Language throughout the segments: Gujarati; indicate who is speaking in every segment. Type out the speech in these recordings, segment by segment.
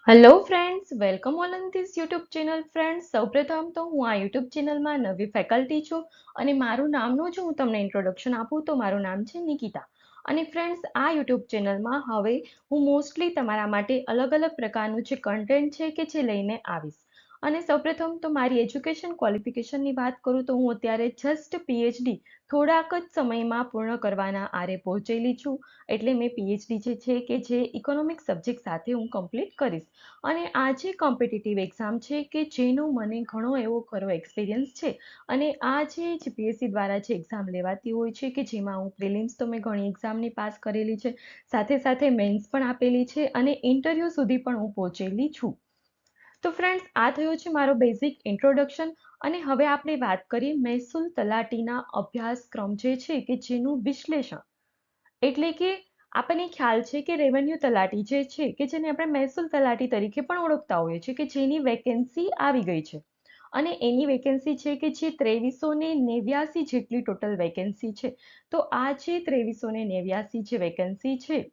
Speaker 1: Hello friends, welcome all on this YouTube channel. Friends, સૌપ્રથમ તો હું આ યુટ્યુબ ચેનલમાં નવી ફેકલ્ટી છું અને મારું નામનું જો હું તમને ઇન્ટ્રોડક્શન આપું તો મારું નામ છે નિકિતા. અને ફ્રેન્ડ્સ, આ યુટ્યુબ ચેનલમાં હવે હું મોસ્ટલી તમારા માટે અલગ અલગ પ્રકારનું જે કન્ટેન્ટ છે કે જે લઈને આવીશ. અને સૌપ્રથમ તો મારી એજ્યુકેશન ક્વોલિફિકેશનની વાત કરું તો હું અત્યારે જસ્ટ પીએચડી થોડાક જ સમયમાં પૂર્ણ કરવાના આરે પહોંચેલી છું. એટલે મેં પીએચડી જે છે કે જે ઇકોનોમિક સબ્જેક્ટ સાથે હું કમ્પ્લીટ કરીશ. અને આ જે કોમ્પિટિટિવ એક્ઝામ છે કે જેનો મને ઘણો એવો ખરો એક્સપિરિયન્સ છે. અને આ જે જીપીએસસી દ્વારા જે એક્ઝામ લેવાતી હોય છે કે જેમાં હું પ્રિલિમ્સ તો મેં ઘણી એક્ઝામની પાસ કરેલી છે, સાથે સાથે મેન્સ પણ આપેલી છે અને ઇન્ટરવ્યૂ સુધી પણ હું પહોંચેલી છું. તો ફ્રેન્ડ્સ, આ થયો છે મારો બેઝિક ઇન્ટ્રોડક્શન. અને હવે આપણે વાત કરીએ મહેસૂલ તલાટીના અભ્યાસક્રમ જે છે કે જેનું વિશ્લેષણ. એટલે કે આપણને ખ્યાલ છે કે રેવન્યુ તલાટી જે છે કે જેને આપણે મહેસૂલ તલાટી તરીકે પણ ઓળખતા હોઈએ છીએ કે જેની વેકેન્સી આવી ગઈ છે. અને એની વેકેન્સી છે કે જે 2389 જેટલી ટોટલ વેકેન્સી છે. તો આ જે 2389 જે વેકેન્સી છે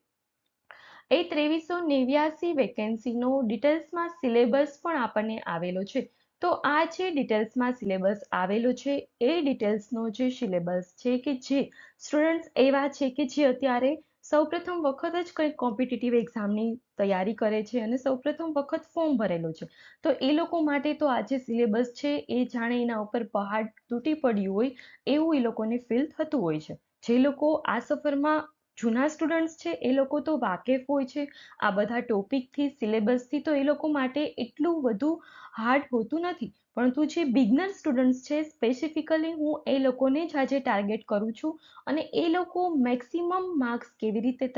Speaker 1: એ 2389 વેકેન્સીનો ડિટેલ્સમાં સિલેબસ પણ આપણને આવેલો છે. તો આ જે ડિટેલ્સમાં સિલેબસ આવેલો છે એ ડિટેલ્સનો જે સિલેબસ છે કે જે સ્ટુડન્ટ્સ એવા છે કે જે અત્યારે સૌપ્રથમ વખત જ કંઈક કોમ્પિટિટિવ એક્ઝામની તૈયારી કરે છે અને સૌપ્રથમ વખત ફોર્મ ભરેલું છે. તો એ લોકો માટે તો આ જે સિલેબસ છે એ જાણે એના ઉપર પહાડ તૂટી પડ્યું હોય એવું એ લોકોને ફીલ થતું હોય છે. જે લોકો આ સફરમાં જૂના સ્ટુડન્ટ્સ છે એ લોકો તો વાકેફ હોય છે આ બધા ટોપિકથી, સિલેબસથી, તો એ લોકો માટે એટલું બધું હાર્ડ હોતું નથી. પરંતુ જે બિગનર સ્ટુડન્ટ્સ છે સ્પેસિફિકલી હું એ લોકોને જ આજે ટાર્ગેટ કરું છું. અને એ લોકો મેક્સિમમ માર્ક્સ કેવી રીતે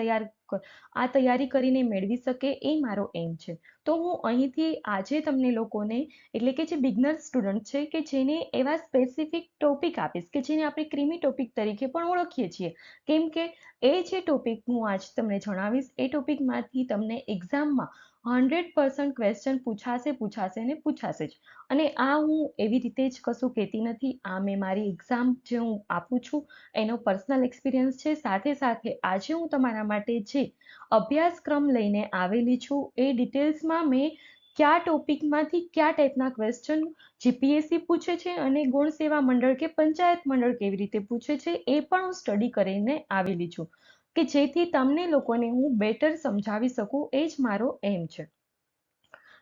Speaker 1: આ તૈયારી કરીને મેળવી શકે એ મારો એમ છે. તો હું અહીંથી આજે તમને લોકોને એટલે કે જે બિગનર સ્ટુડન્ટ છે કે જેને એવા સ્પેસિફિક ટોપિક આપીશ કે જેને આપણે ક્રીમી ટોપિક તરીકે પણ ઓળખીએ છીએ. કેમ કે એ જે ટોપિક હું આજ તમને જણાવીશ એ ટોપિકમાંથી તમને એક્ઝામમાં 100% ક્વેશ્ચન પૂછાશે ને પૂછાશે જ. અને આ હું એવી રીતે જ કશું કહેતી નથી. આ મેં મારી એક્ઝામ જે હું આપું છું એનો પર્સનલ એક્સપિરિયન્સ છે. સાથે સાથે આજે હું તમારા માટે જે અભ્યાસક્રમ લઈને આવેલી છું એ ડિટેલ્સમાં મેં કયા ટોપિકમાંથી કયા ટાઈપના ક્વેશ્ચન જીપીએસસી પૂછે છે અને ગુણ સેવા મંડળ કે પંચાયત મંડળ કેવી રીતે પૂછે છે એ પણ હું સ્ટડી કરીને આવેલી છું કે જેથી તમને લોકોને હું બેટર સમજાવી શકું એ જ મારો એમ છે.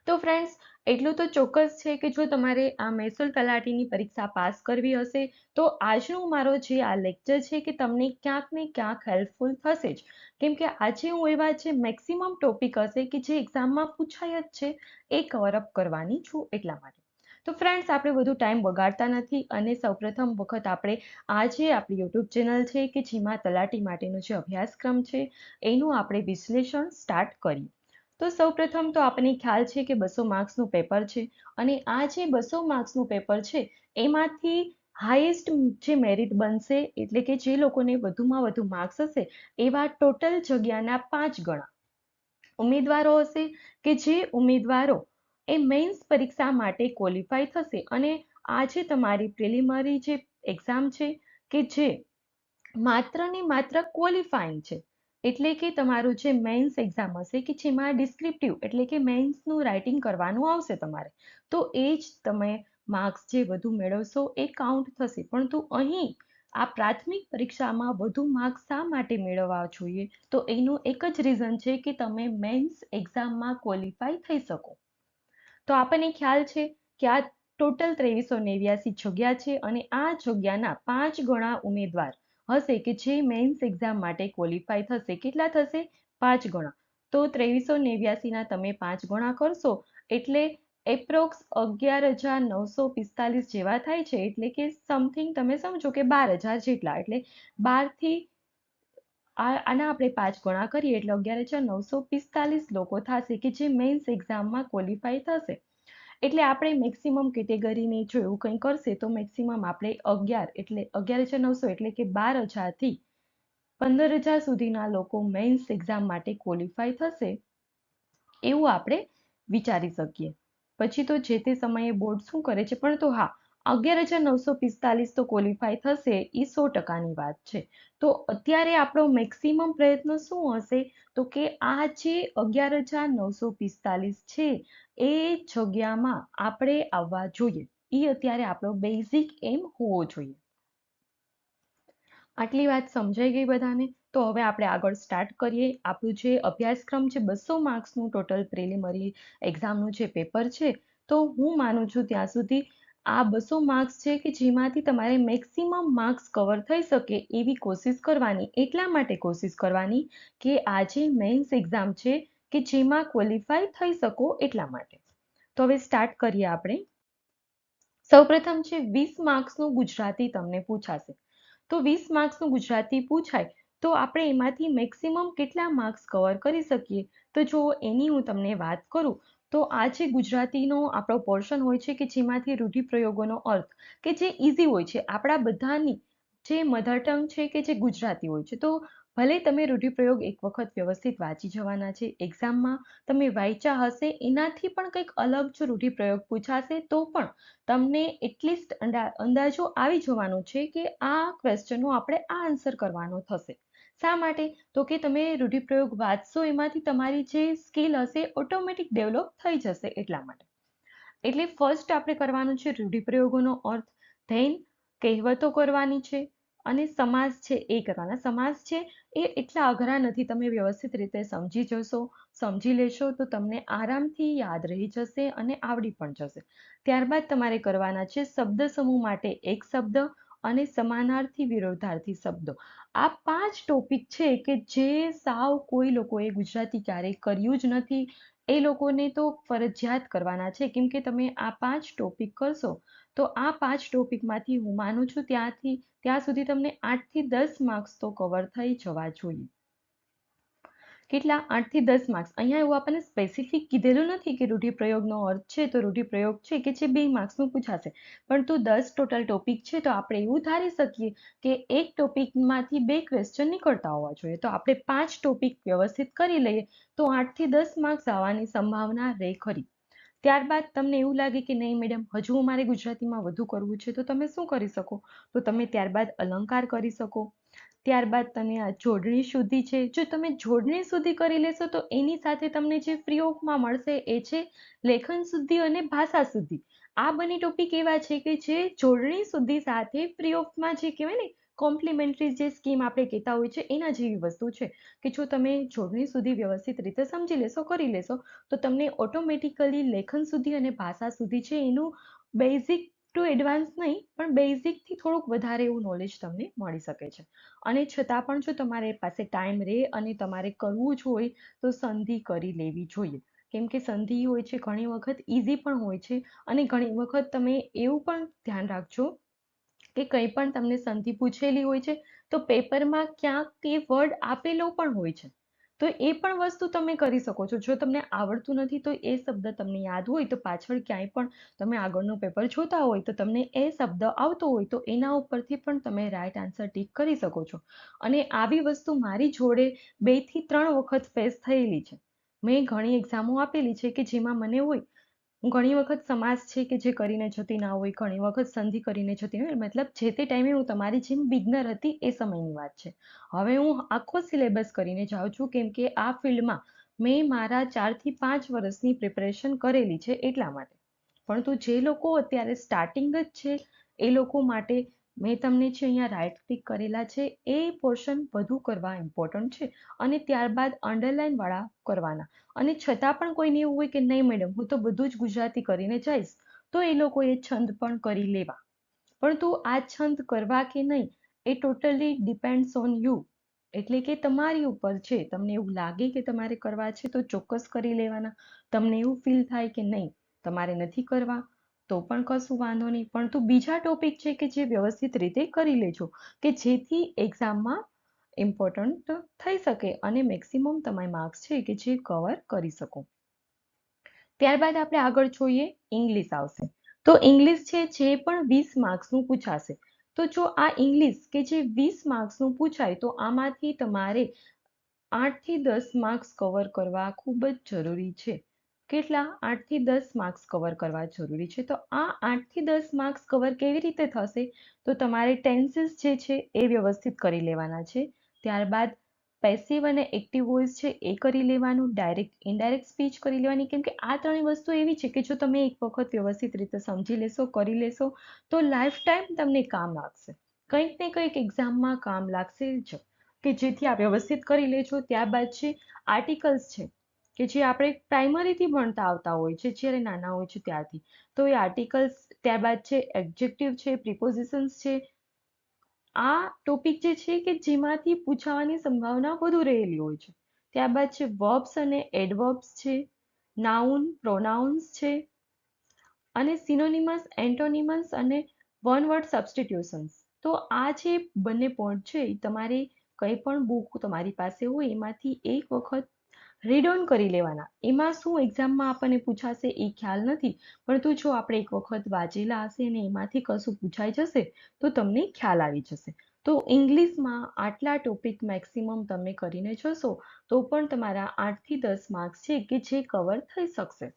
Speaker 1: તો ફ્રેન્ડ્સ, એટલું તો ચોક્કસ છે કે જો તમારે આ મહેસૂલ તલાટીની પરીક્ષા પાસ કરવી હશે તો આજનો મારો જે આ લેક્ચર છે કે તમને ક્યાંક ને ક્યાંક હેલ્પફુલ થશે જ. કેમ કે આજે હું એવા જે મેક્સિમમ ટોપિક હશે કે જે એક્ઝામમાં પૂછાય જ છે એ કવર અપ કરવાની છું એટલા માટે. તો ફ્રેન્ડ્સ, આપણે વધુ ટાઈમ બગાડતા નથી અને સૌપ્રથમ વખત આપણે આ જે આપણી યુટ્યુબ ચેનલ છે કે જેમાં તલાટી માટેનો જે અભ્યાસક્રમ છે એનું આપણે વિશ્લેષણ સ્ટાર્ટ કરીએ. તો સૌપ્રથમ તો આપણને ખ્યાલ છે કે 200 માર્ક્સનું પેપર છે અને આ જે 200 માર્ક્સનું પેપર છે એમાંથી હાઈએસ્ટ જે મેરિટ બનશે એટલે કે જે લોકોને વધુમાં વધુ માર્ક્સ હશે એવા ટોટલ જગ્યાના 5 ગણા ઉમેદવારો હશે કે જે ઉમેદવારો એ મેન્સ પરીક્ષા માટે ક્વોલિફાય થશે. અને આ જે તમારી પ્રિલિમરી જે એક્ઝામ છે કે જે માત્ર ને માત્ર ક્વોલિફાઈંગ છે. એટલે કે તમારું જે મેન્સ એક્ઝામ હશે કે જેમાં ડિસ્ક્રિપ્ટિવ એટલે કે મેન્સનું રાઇટિંગ કરવાનું આવશે તમારે, તો એ જ તમે માર્ક્સ જે વધુ મેળવશો એ કાઉન્ટ થશે. પરંતુ અહીં આ પ્રાથમિક પરીક્ષામાં વધુ માર્ક્સ શા માટે મેળવવા જોઈએ? તો એનું એક જ રીઝન છે કે તમે મેન્સ એક્ઝામમાં ક્વોલિફાય થઈ શકો. તો આપણને ખ્યાલ છે કે આ ટોટલ 2389 જગ્યા છે અને આ જગ્યાના 5 ગણા ઉમેદવાર હશે કે જે મેન્સ એક્ઝામ માટે ક્વોલિફાય થશે. કેટલા થશે? 5 ગણા. તો 2389 તમે 5 ગણા કરશો એટલે એપ્રોક્સ 11,945 જેવા થાય છે. એટલે કે સમથિંગ તમે સમજો કે 12,000 જેટલા. એટલે 12થી આના આપણે 5 ગણા કરીએ એટલે 11,945 લોકો થશે કે જે મેન્સ એક્ઝામમાં ક્વોલિફાય થશે. એટલે આપણે મેક્સિમમ કેટેગરીની જો એવું કંઈ કરશે તો મેક્સિમમ આપણે 11 એટલે 11,900 એટલે કે 12,000 થી 15,000 સુધીના લોકો મેન્સ એક્ઝામ માટે ક્વોલિફાય થશે એવું આપણે વિચારી શકીએ. પછી તો જે તે સમયે બોર્ડ શું કરે છે. પણ તો હા, 11,945 તો ક્વોલિફાય થશે એ 100%ની વાત છે. તો અત્યારે આપણો મેક્સિમમ પ્રયત્ન શું હશે? તો કે આ જે 11,945 છે એ જગ્યામાં આપણે આવવા જોઈએ. એ અત્યારે આપણો બેઝિક એમ હોવો જોઈએ. આટલી વાત સમજાઈ ગઈ બધાને? તો હવે આપણે આગળ સ્ટાર્ટ કરીએ. આપણું જે અભ્યાસક્રમ છે 200 માર્ક્સનું ટોટલ પ્રિલિમરી એક્ઝામનું જે પેપર છે, તો હું માનું છું ત્યાં સુધી આ 200 માર્ક્સ છે કે જેમાંથી તમારે મેક્સિમમ માર્ક્સ કવર થઈ શકે એવી કોશિશ કરવાની. એટલા માટે કોશિશ કરવાની કે આ જે મેઇન્સ એક્ઝામ છે કે જેમાં ક્વોલિફાય થઈ શકો એટલા માટે. તો હવે સ્ટાર્ટ કરીએ આપણે. સૌપ્રથમ છે 20 માર્ક્સનું ગુજરાતી તમને પૂછાશે. તો 20 માર્ક્સનું ગુજરાતી પૂછાય તો આપણે એમાંથી મેક્સિમમ કેટલા માર્ક્સ કવર કરી શકીએ? તો જો એની હું તમને વાત કરું તો આ જે ગુજરાતીનો આપણો પોર્શન હોય છે કે જેમાંથી રૂઢિપ્રયોગોનો અર્થ કે જે ઇઝી હોય છે, આપણા બધાની જે મધર ટંગ છે કે જે ગુજરાતી હોય છે, તો ભલે તમે રૂઢિપ્રયોગ એક વખત વ્યવસ્થિત વાંચી જવાના છે, એક્ઝામમાં તમે વાંચ્યા હશે એનાથી પણ કંઈક અલગ જો રૂઢિપ્રયોગ પૂછાશે તો પણ તમને એટલીસ્ટ અંદાજો આવી જવાનો છે કે આ ક્વેશ્ચનનો આપણે આ આન્સર કરવાનો થશે. શા માટે? તો કે તમે રૂઢિપ્રયોગ વાંચશો એમાંથી તમારી જે સ્કિલ હશે ઓટોમેટિક ડેવલપ થઈ જશે એટલા માટે. એટલે ફર્સ્ટ આપણે કરવાનું છે રૂઢિપ્રયોગોનો અર્થ, ધેન કહેવતો કરવાની છે અને સમાસ છે એ કરવાના. સમાસ છે એ એટલા અઘરા નથી, તમે વ્યવસ્થિત રીતે સમજી જશો, સમજી લેશો તો તમને આરામથી યાદ રહી જશે અને આવડી પણ જશે. ત્યારબાદ તમારે કરવાના છે શબ્દ સમૂહ માટે એક શબ્દ અને સમાનાર્થી વિરોધાર્થી શબ્દો. આ 5 ટોપિક છે કે જે સાવ કોઈ લોકોએ ગુજરાતી ક્યારેય કર્યું જ નથી. એ લોકોને તો ફરજિયાત કરવાના છે, કેમ કે તમે આ 5 ટોપિક કરશો તો આ 5 ટોપિકમાંથી હું માનું છું ત્યાં સુધી તમને 8 થી 10 માર્ક્સ તો કવર થઈ જવા જોઈએ. કેટલા? 8 થી 10 માર્ક્સ. અહીંયા એવું આપણને સ્પેસિફિક કીધેલું નથી કે રૂઢિપ્રયોગનો અર્થ છે તો રૂઢિપ્રયોગ છે કે જે 2 માર્ક્સનું પૂછાશે, પરંતુ 10 ટોટલ ટોપિક છે તો આપણે એવું ધારી શકીએ કે એક ટોપિકમાંથી 2 ક્વેશ્ચન નીકળતા હોવા જોઈએ. તો આપણે 5 ટોપિક વ્યવસ્થિત કરી લઈએ તો 8 થી 10 માર્ક્સ આવવાની સંભાવના રહે ખરી. ત્યારબાદ તમને એવું લાગે કે નહીં મેડમ હજુ મારે ગુજરાતીમાં વધુ કરવું છે, તો તમે શું કરી શકો? તો તમે ત્યારબાદ અલંકાર કરી શકો. ત્યારબાદ તમે આ જોડણી શુદ્ધિ છે, જો તમે જોડણી શુદ્ધિ કરી લેશો તો એની સાથે તમને જે ફ્રી ઓફમાં મળશે એ છે લેખન શુદ્ધિ અને ભાષા શુદ્ધિ. આ બંને ટોપિક એવા છે કે જે જોડણી શુદ્ધિ સાથે ફ્રી ઓફમાં જે કહેવાય ને કોમ્પ્લિમેન્ટરી જે સ્કીમ આપણે કહેતા હોય છે એના જેવી વસ્તુ છે કે જો તમે જોડણી શુદ્ધિ વ્યવસ્થિત રીતે સમજી લેશો, કરી લેશો તો તમને ઓટોમેટિકલી લેખન શુદ્ધિ અને ભાષા શુદ્ધિ છે એનું બેઝિક ટુ એડવાન્સ નહીં પણ બેઝિકથી થોડુંક વધારે એવું નોલેજ તમને મળી શકે છે. અને છતાં પણ જો તમારે પાસે ટાઈમ રહે અને તમારે કરવું જ હોય તો સંધિ કરી લેવી જોઈએ, કેમ કે સંધિ હોય છે ઘણી વખત ઇઝી પણ હોય છે અને ઘણી વખત તમે એવું પણ ધ્યાન રાખજો કે કંઈ પણ તમને સંધિ પૂછેલી હોય છે તો પેપરમાં ક્યાંક એ વર્ડ આપેલો પણ હોય છે, તો એ પણ વસ્તુ તમે કરી શકો છો. જો તમને આવડતું નથી તો એ શબ્દ તમને યાદ હોય તો પાછળ ક્યાંય પણ તમે આગળનું પેપર જોતા હોય તો તમને એ શબ્દ આવતો હોય તો એના ઉપરથી પણ તમે રાઈટ આન્સર ટીક કરી શકો છો. અને આવી વસ્તુ મારી જોડે 2 થી 3 વખત ફેસ થયેલી છે. મેં ઘણી એક્ઝામો આપેલી છે કે જેમાં મને હોય હું ઘણી વખત સમાસ છે કે જે કરીને જતી ના હોય, ઘણી વખત સંધિ કરીને જતી હોય, મતલબ જે તે ટાઈમે હું તમારી જેમ બિગનર હતી એ સમયની વાત છે. હવે હું આખો સિલેબસ કરીને જાઉં છું કેમ કે આ ફિલ્ડમાં મેં મારા 4 થી 5 વર્ષની પ્રિપરેશન કરેલી છે એટલા માટે. પરંતુ જે લોકો અત્યારે સ્ટાર્ટિંગ જ છે એ લોકો માટે મેં તમને જે અહીંયા રાઈટ ક્લિક કરેલા છે એ પોર્શન વધુ કરવા ઇમ્પોર્ટન્ટ છે અને ત્યારબાદ અંડરલાઈન વાળા કરવાના. અને છતાં પણ કોઈને એવું હોય કે નહીં મેડમ હું તો બધું જ ગુજરાતી કરીને જઈશ, તો એ લોકોએ છંદ પણ કરી લેવા. પરંતુ આ છંદ કરવા કે નહીં એ ટોટલી ડિપેન્ડ્સ ઓન યુ, એટલે કે તમારી ઉપર છે. તમને એવું લાગે કે તમારે કરવા છે તો ચોક્કસ કરી લેવાના. તમને એવું ફીલ થાય કે નહીં તમારે નથી કરવા તો પણ કશું વાંધો નહીં, પરંતુ બીજા ટોપિક છે કે જે વ્યવસ્થિત રીતે કરી લેજો કે જેથી એક્ઝામમાં ઇમ્પોર્ટન્ટ થઈ શકે અને મેક્સિમમ તમારે માર્ક્સ છે કે જે કવર કરી શકો. ત્યારબાદ આપણે આગળ જોઈએ ઇંગ્લિશ આવશે. તો ઇંગ્લિશ છે જે પણ 20 માર્ક્સનું પૂછાશે. તો જો આ ઇંગ્લિશ કે જે 20 માર્ક્સનું પૂછાય તો આમાંથી તમારે 8 થી 10 માર્ક્સ કવર કરવા ખૂબ જ જરૂરી છે કેટલા 8 થી 10 માર્ક્સ કવર કરવા જરૂરી છે. તો આ 8 થી 10 માર્ક્સ કવર કેવી રીતે થશે? તો તમારે ટેન્સીસ જે છે એ વ્યવસ્થિત કરી લેવાના છે. ત્યારબાદ પેસિવ અને એક્ટિવ વોઇસ છે એ કરી લેવાનું, ડાયરેક્ટ ઇનડાયરેક્ટ સ્પીચ કરી લેવાની, કેમ કે આ ત્રણેય વસ્તુ એવી છે કે જો તમે એક વખત વ્યવસ્થિત રીતે સમજી લેશો, કરી લેશો તો લાઈફ ટાઈમ તમને કામ લાગશે. કંઈક ને કંઈક એક્ઝામમાં કામ લાગશે જ, કે જેથી આ વ્યવસ્થિત કરી લેજો. ત્યારબાદ છે આર્ટિકલ્સ છે કે જે આપણે પ્રાઇમરીથી ભણતા આવતા હોય છે જ્યારે નાના હોય છે ત્યારથી. તો એ આર્ટિકલ્સ, ત્યારબાદ છે એડજેક્ટિવ છે, પ્રિપોઝિશન્સ છે. આ ટોપિક જે છે કે જેમાંથી પૂછાવાની સંભાવના વધુ રહેલી હોય છે. ત્યારબાદ છે વર્બ્સ અને એડવર્બ્સ છે, નાઉન, પ્રોનાઉન્સ છે, અને સિનોનિમસ, એન્ટોનિમસ અને વન વર્ડ સબસ્ટિટ્યુશન્સ. તો આ જે બંને પોઈન્ટ છે એ તમારે કંઈ પણ બુક તમારી પાસે હોય એમાંથી એક વખત રીડ ઓન કરી લેવાના. એમાં શું એક્ઝામમાં આપણને પૂછાશે એ ખ્યાલ નથી, પરંતુ જો આપણે એક વખત વાંચેલા હશે અને એમાંથી કશું પૂછાઈ જશે તો તમને ખ્યાલ આવી જશે. તો ઇંગ્લિશમાં આટલા ટોપિક મેક્સિમમ તમે કરીને જશો તો પણ તમારા 8 થી 10 માર્ક્સ છે કે જે કવર થઈ શકશે.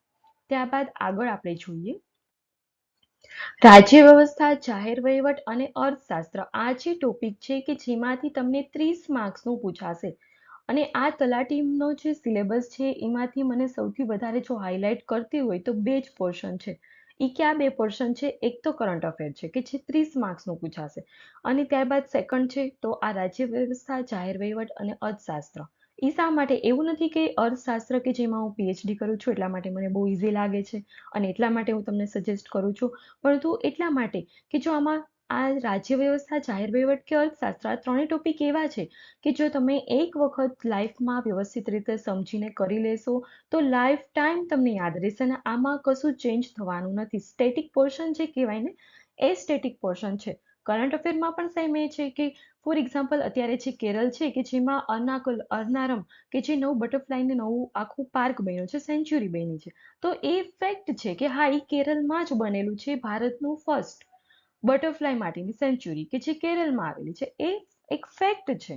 Speaker 1: ત્યારબાદ આગળ આપણે જોઈએ રાજ્ય વ્યવસ્થા, જાહેર વહીવટ અને અર્થશાસ્ત્ર. આ જે ટોપિક છે કે જેમાંથી તમને 30 માર્ક્સનું પૂછાશે. અને આ તલાટીનો જે સિલેબસ છે એમાંથી મને સૌથી વધારે જો હાઇલાઇટ કરતી હોય તો બે જ પોર્શન છે. એ ક્યાં બે પોર્શન છે? એક તો કરંટ અફેર છે કે જે 30 માર્ક્સનું પૂછાશે, અને ત્યારબાદ સેકન્ડ છે તો આ રાજ્ય વ્યવસ્થા, જાહેર વહીવટ અને અર્થશાસ્ત્ર. એ શા માટે? એવું નથી કે અર્થશાસ્ત્ર કે જેમાં હું પીએચડી કરું છું એટલા માટે મને બહુ ઇઝી લાગે છે અને એટલા માટે હું તમને સજેસ્ટ કરું છું, પરંતુ એટલા માટે કે જો આમાં આ રાજ્ય વ્યવસ્થા, જાહેર વહીવટ કે અર્થશાસ્ત્ર, આ ત્રણેય ટોપિક એવા છે કે જો તમે એક વખત લાઈફમાં વ્યવસ્થિત રીતે સમજીને કરી લેશો તો લાઈફ ટાઈમ તમને યાદ રહેશે અને આમાં કશું ચેન્જ થવાનું નથી. સ્ટેટિક પોર્શન જે કહેવાય ને એ સ્ટેટિક પોર્શન છે. કરંટ અફેરમાં પણ સેમ એ છે કે ફોર એક્ઝામ્પલ અત્યારે જે કેરળ છે કે જેમાં અર્નારમ કે જે નવું બટરફ્લાયને નવું આખું પાર્ક બન્યું છે, સેન્ચ્યુરી બની છે. તો એ ફેક્ટ છે કે હા, એ કેરળમાં જ બનેલું છે, ભારતનું ફર્સ્ટ બટરફ્લાય માટેની સેન્ચ્યુરી કે જે કેરળમાં આવેલી છે. એ એક ફેક્ટ છે.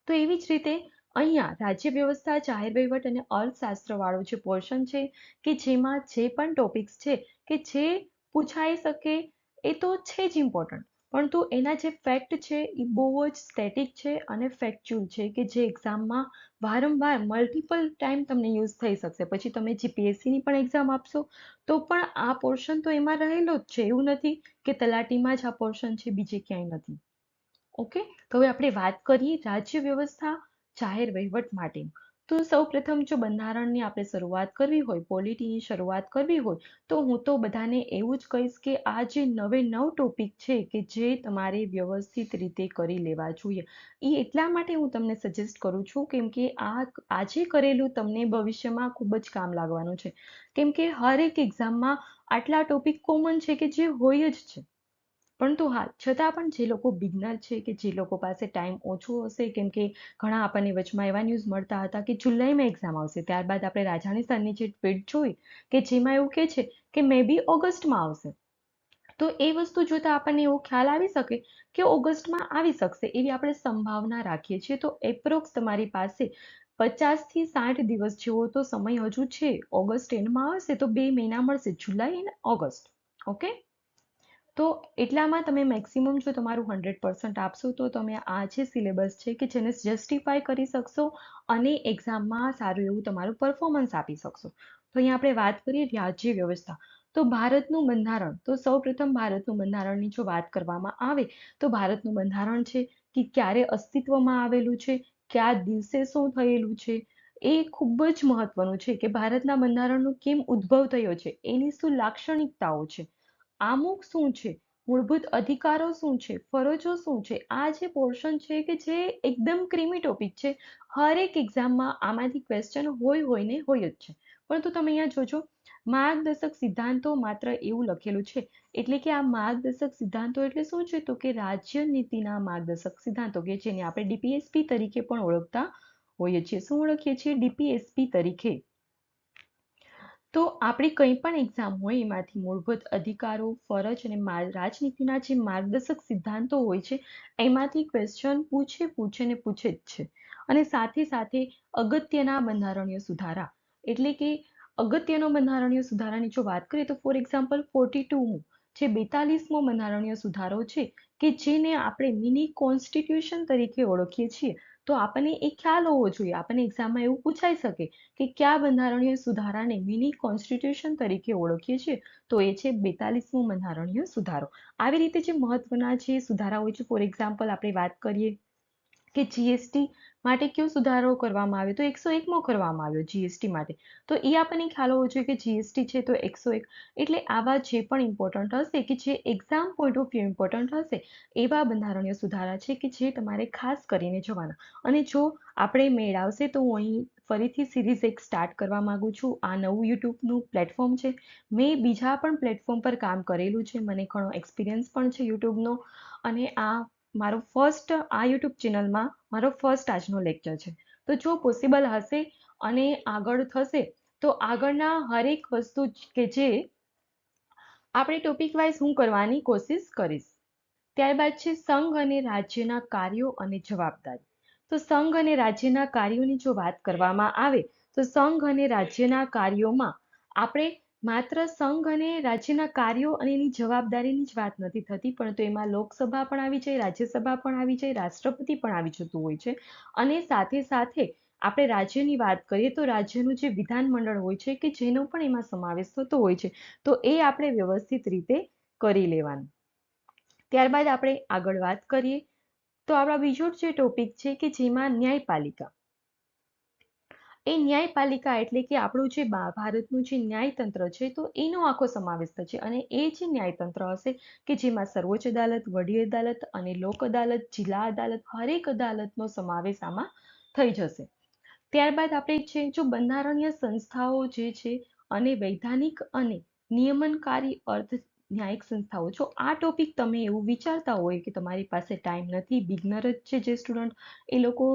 Speaker 1: તો એવી જ રીતે અહીંયા રાજ્ય વ્યવસ્થા, જાહેર વહીવટ અને અર્થશાસ્ત્ર વાળો જે પોર્શન છે કે જેમાં જે પણ ટોપિક્સ છે કે જે પૂછાઈ શકે એ તો છે જ ઇમ્પોર્ટન્ટ, પરંતુ એના જે ફેક્ટ છે એ બહુ જ સ્ટેટિક છે અને ફેક્ચ્યુઅલ છે કે જે એક્ઝામમાં વારંવાર મલ્ટિપલ ટાઈમ તમને યુઝ થઈ શકશે. પછી તમે જીપીએસસીની પણ એક્ઝામ આપશો તો પણ આ પોર્શન તો એમાં રહેલો જ છે. એવું નથી કે તલાટીમાં જ આ પોર્શન છે, બીજે ક્યાંય નથી. ઓકે, તો હવે આપણે વાત કરીએ રાજ્ય વ્યવસ્થા, જાહેર વહીવટ માટે. તો સૌપ્રથમ જો બંધારણની આપણે શરૂઆત કરવી હોય, પોલિટીની શરૂઆત કરવી હોય, તો હું તો બધાને એવું જ કહીશ કે આ જે નવે નવ ટોપિક છે કે જે તમારે વ્યવસ્થિત રીતે કરી લેવા જોઈએ. એ એટલા માટે હું તમને સજેસ્ટ કરું છું કેમ કે આ આજે કરેલું તમને ભવિષ્યમાં ખૂબ જ કામ લાગવાનું છે. કેમ કે હરેક એક્ઝામમાં આટલા ટોપિક કોમન છે કે જે હોય જ છે. પરંતુ હા, છતાં પણ જે લોકો બિગનર છે કે જે લોકો પાસે ટાઈમ ઓછો હશે, કેમ કે ઘણા આપણને વચમાં એવા ન્યૂઝ મળતા હતા કે જુલાઈમાં એક્ઝામ આવશે, ત્યારબાદ આપણે રાજસ્થાનની જે ટ્વીટ જોઈ કે જેમાં એવું કહે છે કે મે બી ઓગસ્ટમાં આવશે. તો એ વસ્તુ જોતા આપણને એવો ખ્યાલ આવી શકે કે ઓગસ્ટમાં આવી શકશે એવી આપણે સંભાવના રાખીએ છીએ. તો એપ્રોક્સ તમારી પાસે 50 થી 60 દિવસ જેવો તો સમય હજુ છે. ઓગસ્ટ એન્ડમાં આવશે તો 2 મહિના મળશે, જુલાઈ અને ઓગસ્ટ. ઓકે, તો એટલામાં તમે મેક્સિમમ જો તમારું 100% આપશો તો તમે આ જે સિલેબસ છે કે જેને જસ્ટિફાય કરી શકશો અને એક્ઝામમાં સારું એવું તમારું પરફોર્મન્સ આપી શકશો. તો અહીંયા આપણે વાત કરીએ રાજ્ય વ્યવસ્થા. તો ભારતનું બંધારણ, તો સૌપ્રથમ ભારતનું બંધારણની જો વાત કરવામાં આવે તો ભારતનું બંધારણ છે કે ક્યારે અસ્તિત્વમાં આવેલું છે, કયા દિવસે શું થયેલું છે, એ ખૂબ જ મહત્વનું છે કે ભારતના બંધારણનો કેમ ઉદ્ભવ થયો છે, એની શું લાક્ષણિકતાઓ છે, આમુખ શું છે, મૂળભૂત અધિકારો શું છે, ફરજો શું છે. આ જે પોર્શન છે કે જે એકદમ ક્રીમી ટોપિક છે. હરેક એક્ઝામમાં આમાંથી ક્વેશ્ચન હોય ને હોય જ છે. પરંતુ તમે અહીંયા જોજો, માર્ગદર્શક સિદ્ધાંતો માત્ર એવું લખેલું છે. એટલે કે આ માર્ગદર્શક સિદ્ધાંતો એટલે શું છે? તો કે રાજ્ય નીતિના માર્ગદર્શક સિદ્ધાંતો કે જેને આપણે ડીપીએસપી તરીકે પણ ઓળખતા હોઈએ છીએ. શું ઓળખીએ છીએ? ડીપીએસપી તરીકે. તો આપણી કંઈ પણ એક્ઝામ હોય એમાંથી મૂળભૂત અધિકારો, ફરજ અને રાજનીતિના જે માર્ગદર્શક સિદ્ધાંતો હોય છે એમાંથી ક્વેશ્ચન પૂછે ને પૂછે જ છે. અને સાથે સાથે અગત્યના બંધારણીય સુધારા, એટલે કે અગત્યનો બંધારણીય સુધારાની જો વાત કરીએ તો ફોર એક્ઝામ્પલ 42મો જે 42મો બંધારણીય સુધારો છે કે જેને આપણે મિની કોન્સ્ટિટ્યુશન તરીકે ઓળખીએ છીએ. તો આપણને એ ખ્યાલ હોવો જોઈએ. આપણને એક્ઝામમાં એવું પૂછાઈ શકે કે કયા બંધારણીય સુધારાને મિની કોન્સ્ટિટ્યુશન તરીકે ઓળખીએ છીએ, તો એ છે 42મો બંધારણીય સુધારો. આવી રીતે જે મહત્વના જે સુધારા હોય છે, ફોર એક્ઝામ્પલ આપણે વાત કરીએ કે જીએસટી માટે કયો સુધારો કરવામાં આવ્યો, તો 101મો કરવામાં આવ્યો જીએસટી માટે. તો એ આપણને ખ્યાલ હોવો જોઈએ કે જીએસટી છે તો 101. એટલે આવા જે પણ ઇમ્પોર્ટન્ટ હશે કે જે exam point of view important હશે એવા બંધારણીય સુધારા છે કે જે તમારે ખાસ કરીને જોવાના. અને જો આપણે મેળ આવશે તો હું અહીં ફરીથી સિરીઝ એક સ્ટાર્ટ કરવા માંગુ છું. આ નવું યુટ્યુબનું પ્લેટફોર્મ છે. મેં બીજા પણ પ્લેટફોર્મ પર કામ કરેલું છે, મને ઘણો એક્સપિરિયન્સ પણ છે યુટ્યુબનો. અને આ મારો યુટ્યુબ ચેનલમાં મારો ફર્સ્ટ આજનો લેક્ચર છે. તો જો પોસિબલ હશે અને આગળ થશે તો આગળના હરેક વસ્તુ કે જે આપણે ટોપિક વાઇઝ હું કરવાની કોશિશ કરીશ. ત્યારબાદ છે સંઘ અને રાજ્યના કાર્યો અને જવાબદારી. તો સંઘ અને રાજ્યના કાર્યોની જો વાત કરવામાં આવે તો સંઘ અને રાજ્યના કાર્યોમાં આપણે માત્ર સંઘ અને રાજ્યના કાર્યો અને એની જવાબદારીની જ વાત નથી થતી, પરંતુ એમાં લોકસભા પણ આવી જાય, રાજ્યસભા પણ આવી જાય, રાષ્ટ્રપતિ પણ આવી જતું હોય છે. અને સાથે સાથે આપણે રાજ્યની વાત કરીએ તો રાજ્યનું જે વિધાનમંડળ હોય છે કે જેનો પણ એમાં સમાવેશ થતો હોય છે, તો એ આપણે વ્યવસ્થિત રીતે કરી લેવાનું. ત્યારબાદ આપણે આગળ વાત કરીએ તો આપણા બીજો જે ટોપિક છે કે જેમાં ન્યાયપાલિકા. એ ન્યાયપાલિકા એટલે કે આપણું જે ભારતનું જે ન્યાયતંત્ર છે તો એનો આખો સમાવેશ થશે. અને એ જે ન્યાયતંત્ર હશે કે જેમાં સર્વોચ્ચ અદાલત, વડી અદાલત અને લોક અદાલત, જિલ્લા અદાલત, હરેક અદાલતનો સમાવેશ આમાં થઈ જશે. ત્યારબાદ આપણે છે જો બંધારણીય સંસ્થાઓ જે છે અને વૈધાનિક અને નિયમનકારી અર્ધ ન્યાયિક સંસ્થાઓ. જો આ ટોપિક તમે એવું વિચારતા હોય કે તમારી પાસે ટાઈમ નથી, બિગનર જ છે જે સ્ટુડન્ટ, એ લોકો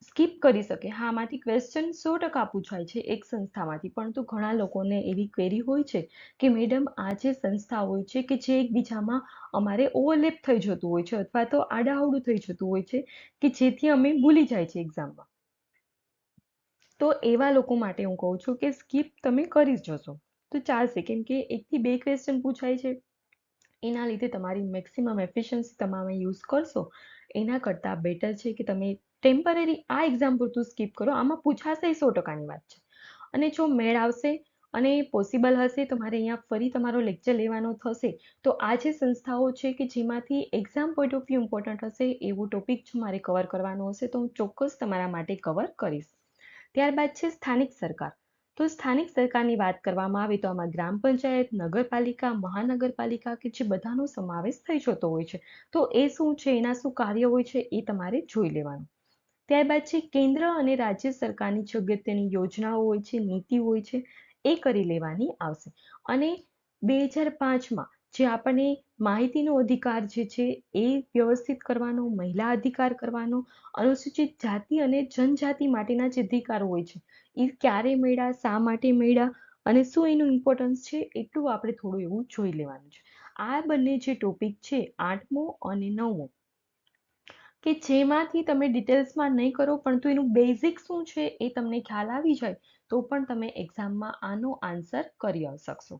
Speaker 1: સ્કીપ કરી શકે. હા, આમાંથી ક્વેશ્ચન 100% પૂછાય છે એક સંસ્થામાંથી, પરંતુ ઘણા લોકોને એવી ક્વેરી હોય છે કે મેડમ આ જે સંસ્થા હોય છે કે જે એકબીજામાં અમારે ઓવરલેપ થઈ જતું હોય છે અથવા તો આડાઅવડું થઈ જતું હોય છે કે જેથી અમે ભૂલી જાય છે એક્ઝામમાં. તો એવા લોકો માટે હું કહું છું કે સ્કીપ તમે કરી જ જશો તો ચાલશે, કેમ કે 1 થી 2 ક્વેશ્ચન પૂછાય છે. એના લીધે તમારી મેક્સિમમ એફિશિયન્સી તમે યુઝ કરશો એના કરતાં બેટર છે કે તમે ટેમ્પરરી આ એક્ઝામ પૂરતું સ્કીપ કરો. આમાં પૂછાશે 100%ની વાત છે. અને જો મેળ આવશે અને પોસિબલ હશે તમારે અહીંયા ફરી તમારો લેક્ચર લેવાનો થશે તો આ જે સંસ્થાઓ છે કે જેમાંથી exam point of view important હશે એવો ટોપિક જો મારે કવર કરવાનો હશે તો હું ચોક્કસ તમારા માટે કવર કરીશ. ત્યારબાદ છે સ્થાનિક સરકાર. તો સ્થાનિક સરકારની વાત કરવામાં આવે તો આમાં ગ્રામ પંચાયત, નગરપાલિકા, મહાનગરપાલિકા કે જે બધાનો સમાવેશ થઈ જતો હોય છે. તો એ શું છે, એના શું કાર્ય હોય છે એ તમારે જોઈ લેવાનું. ત્યારબાદ છે કેન્દ્ર અને રાજ્ય સરકારની જે અગત્યની યોજનાઓ હોય છે, નીતિ હોય છે એ કરી લેવાની આવશે. અને 2005માં જે આપણને માહિતીનો અધિકાર જે છે એ વ્યવસ્થિત કરવાનો, મહિલા અધિકાર કરવાનો, અનુસૂચિત જાતિ અને જનજાતિ માટેના જે અધિકારો હોય છે એ ક્યારે મળ્યા, શા માટે મળ્યા અને શું એનું ઇમ્પોર્ટન્સ છે એટલું આપણે થોડું એવું જોઈ લેવાનું છે. આ બંને જે ટોપિક છે 8મો અને 9મો કે જેમાંથી તમે ડિટેલ્સમાં નહીં કરો પરંતુ એનું બેઝિક શું છે એ તમને ખ્યાલ આવી જાય તો પણ તમે એક્ઝામમાં આનો આન્સર કરી શકશો.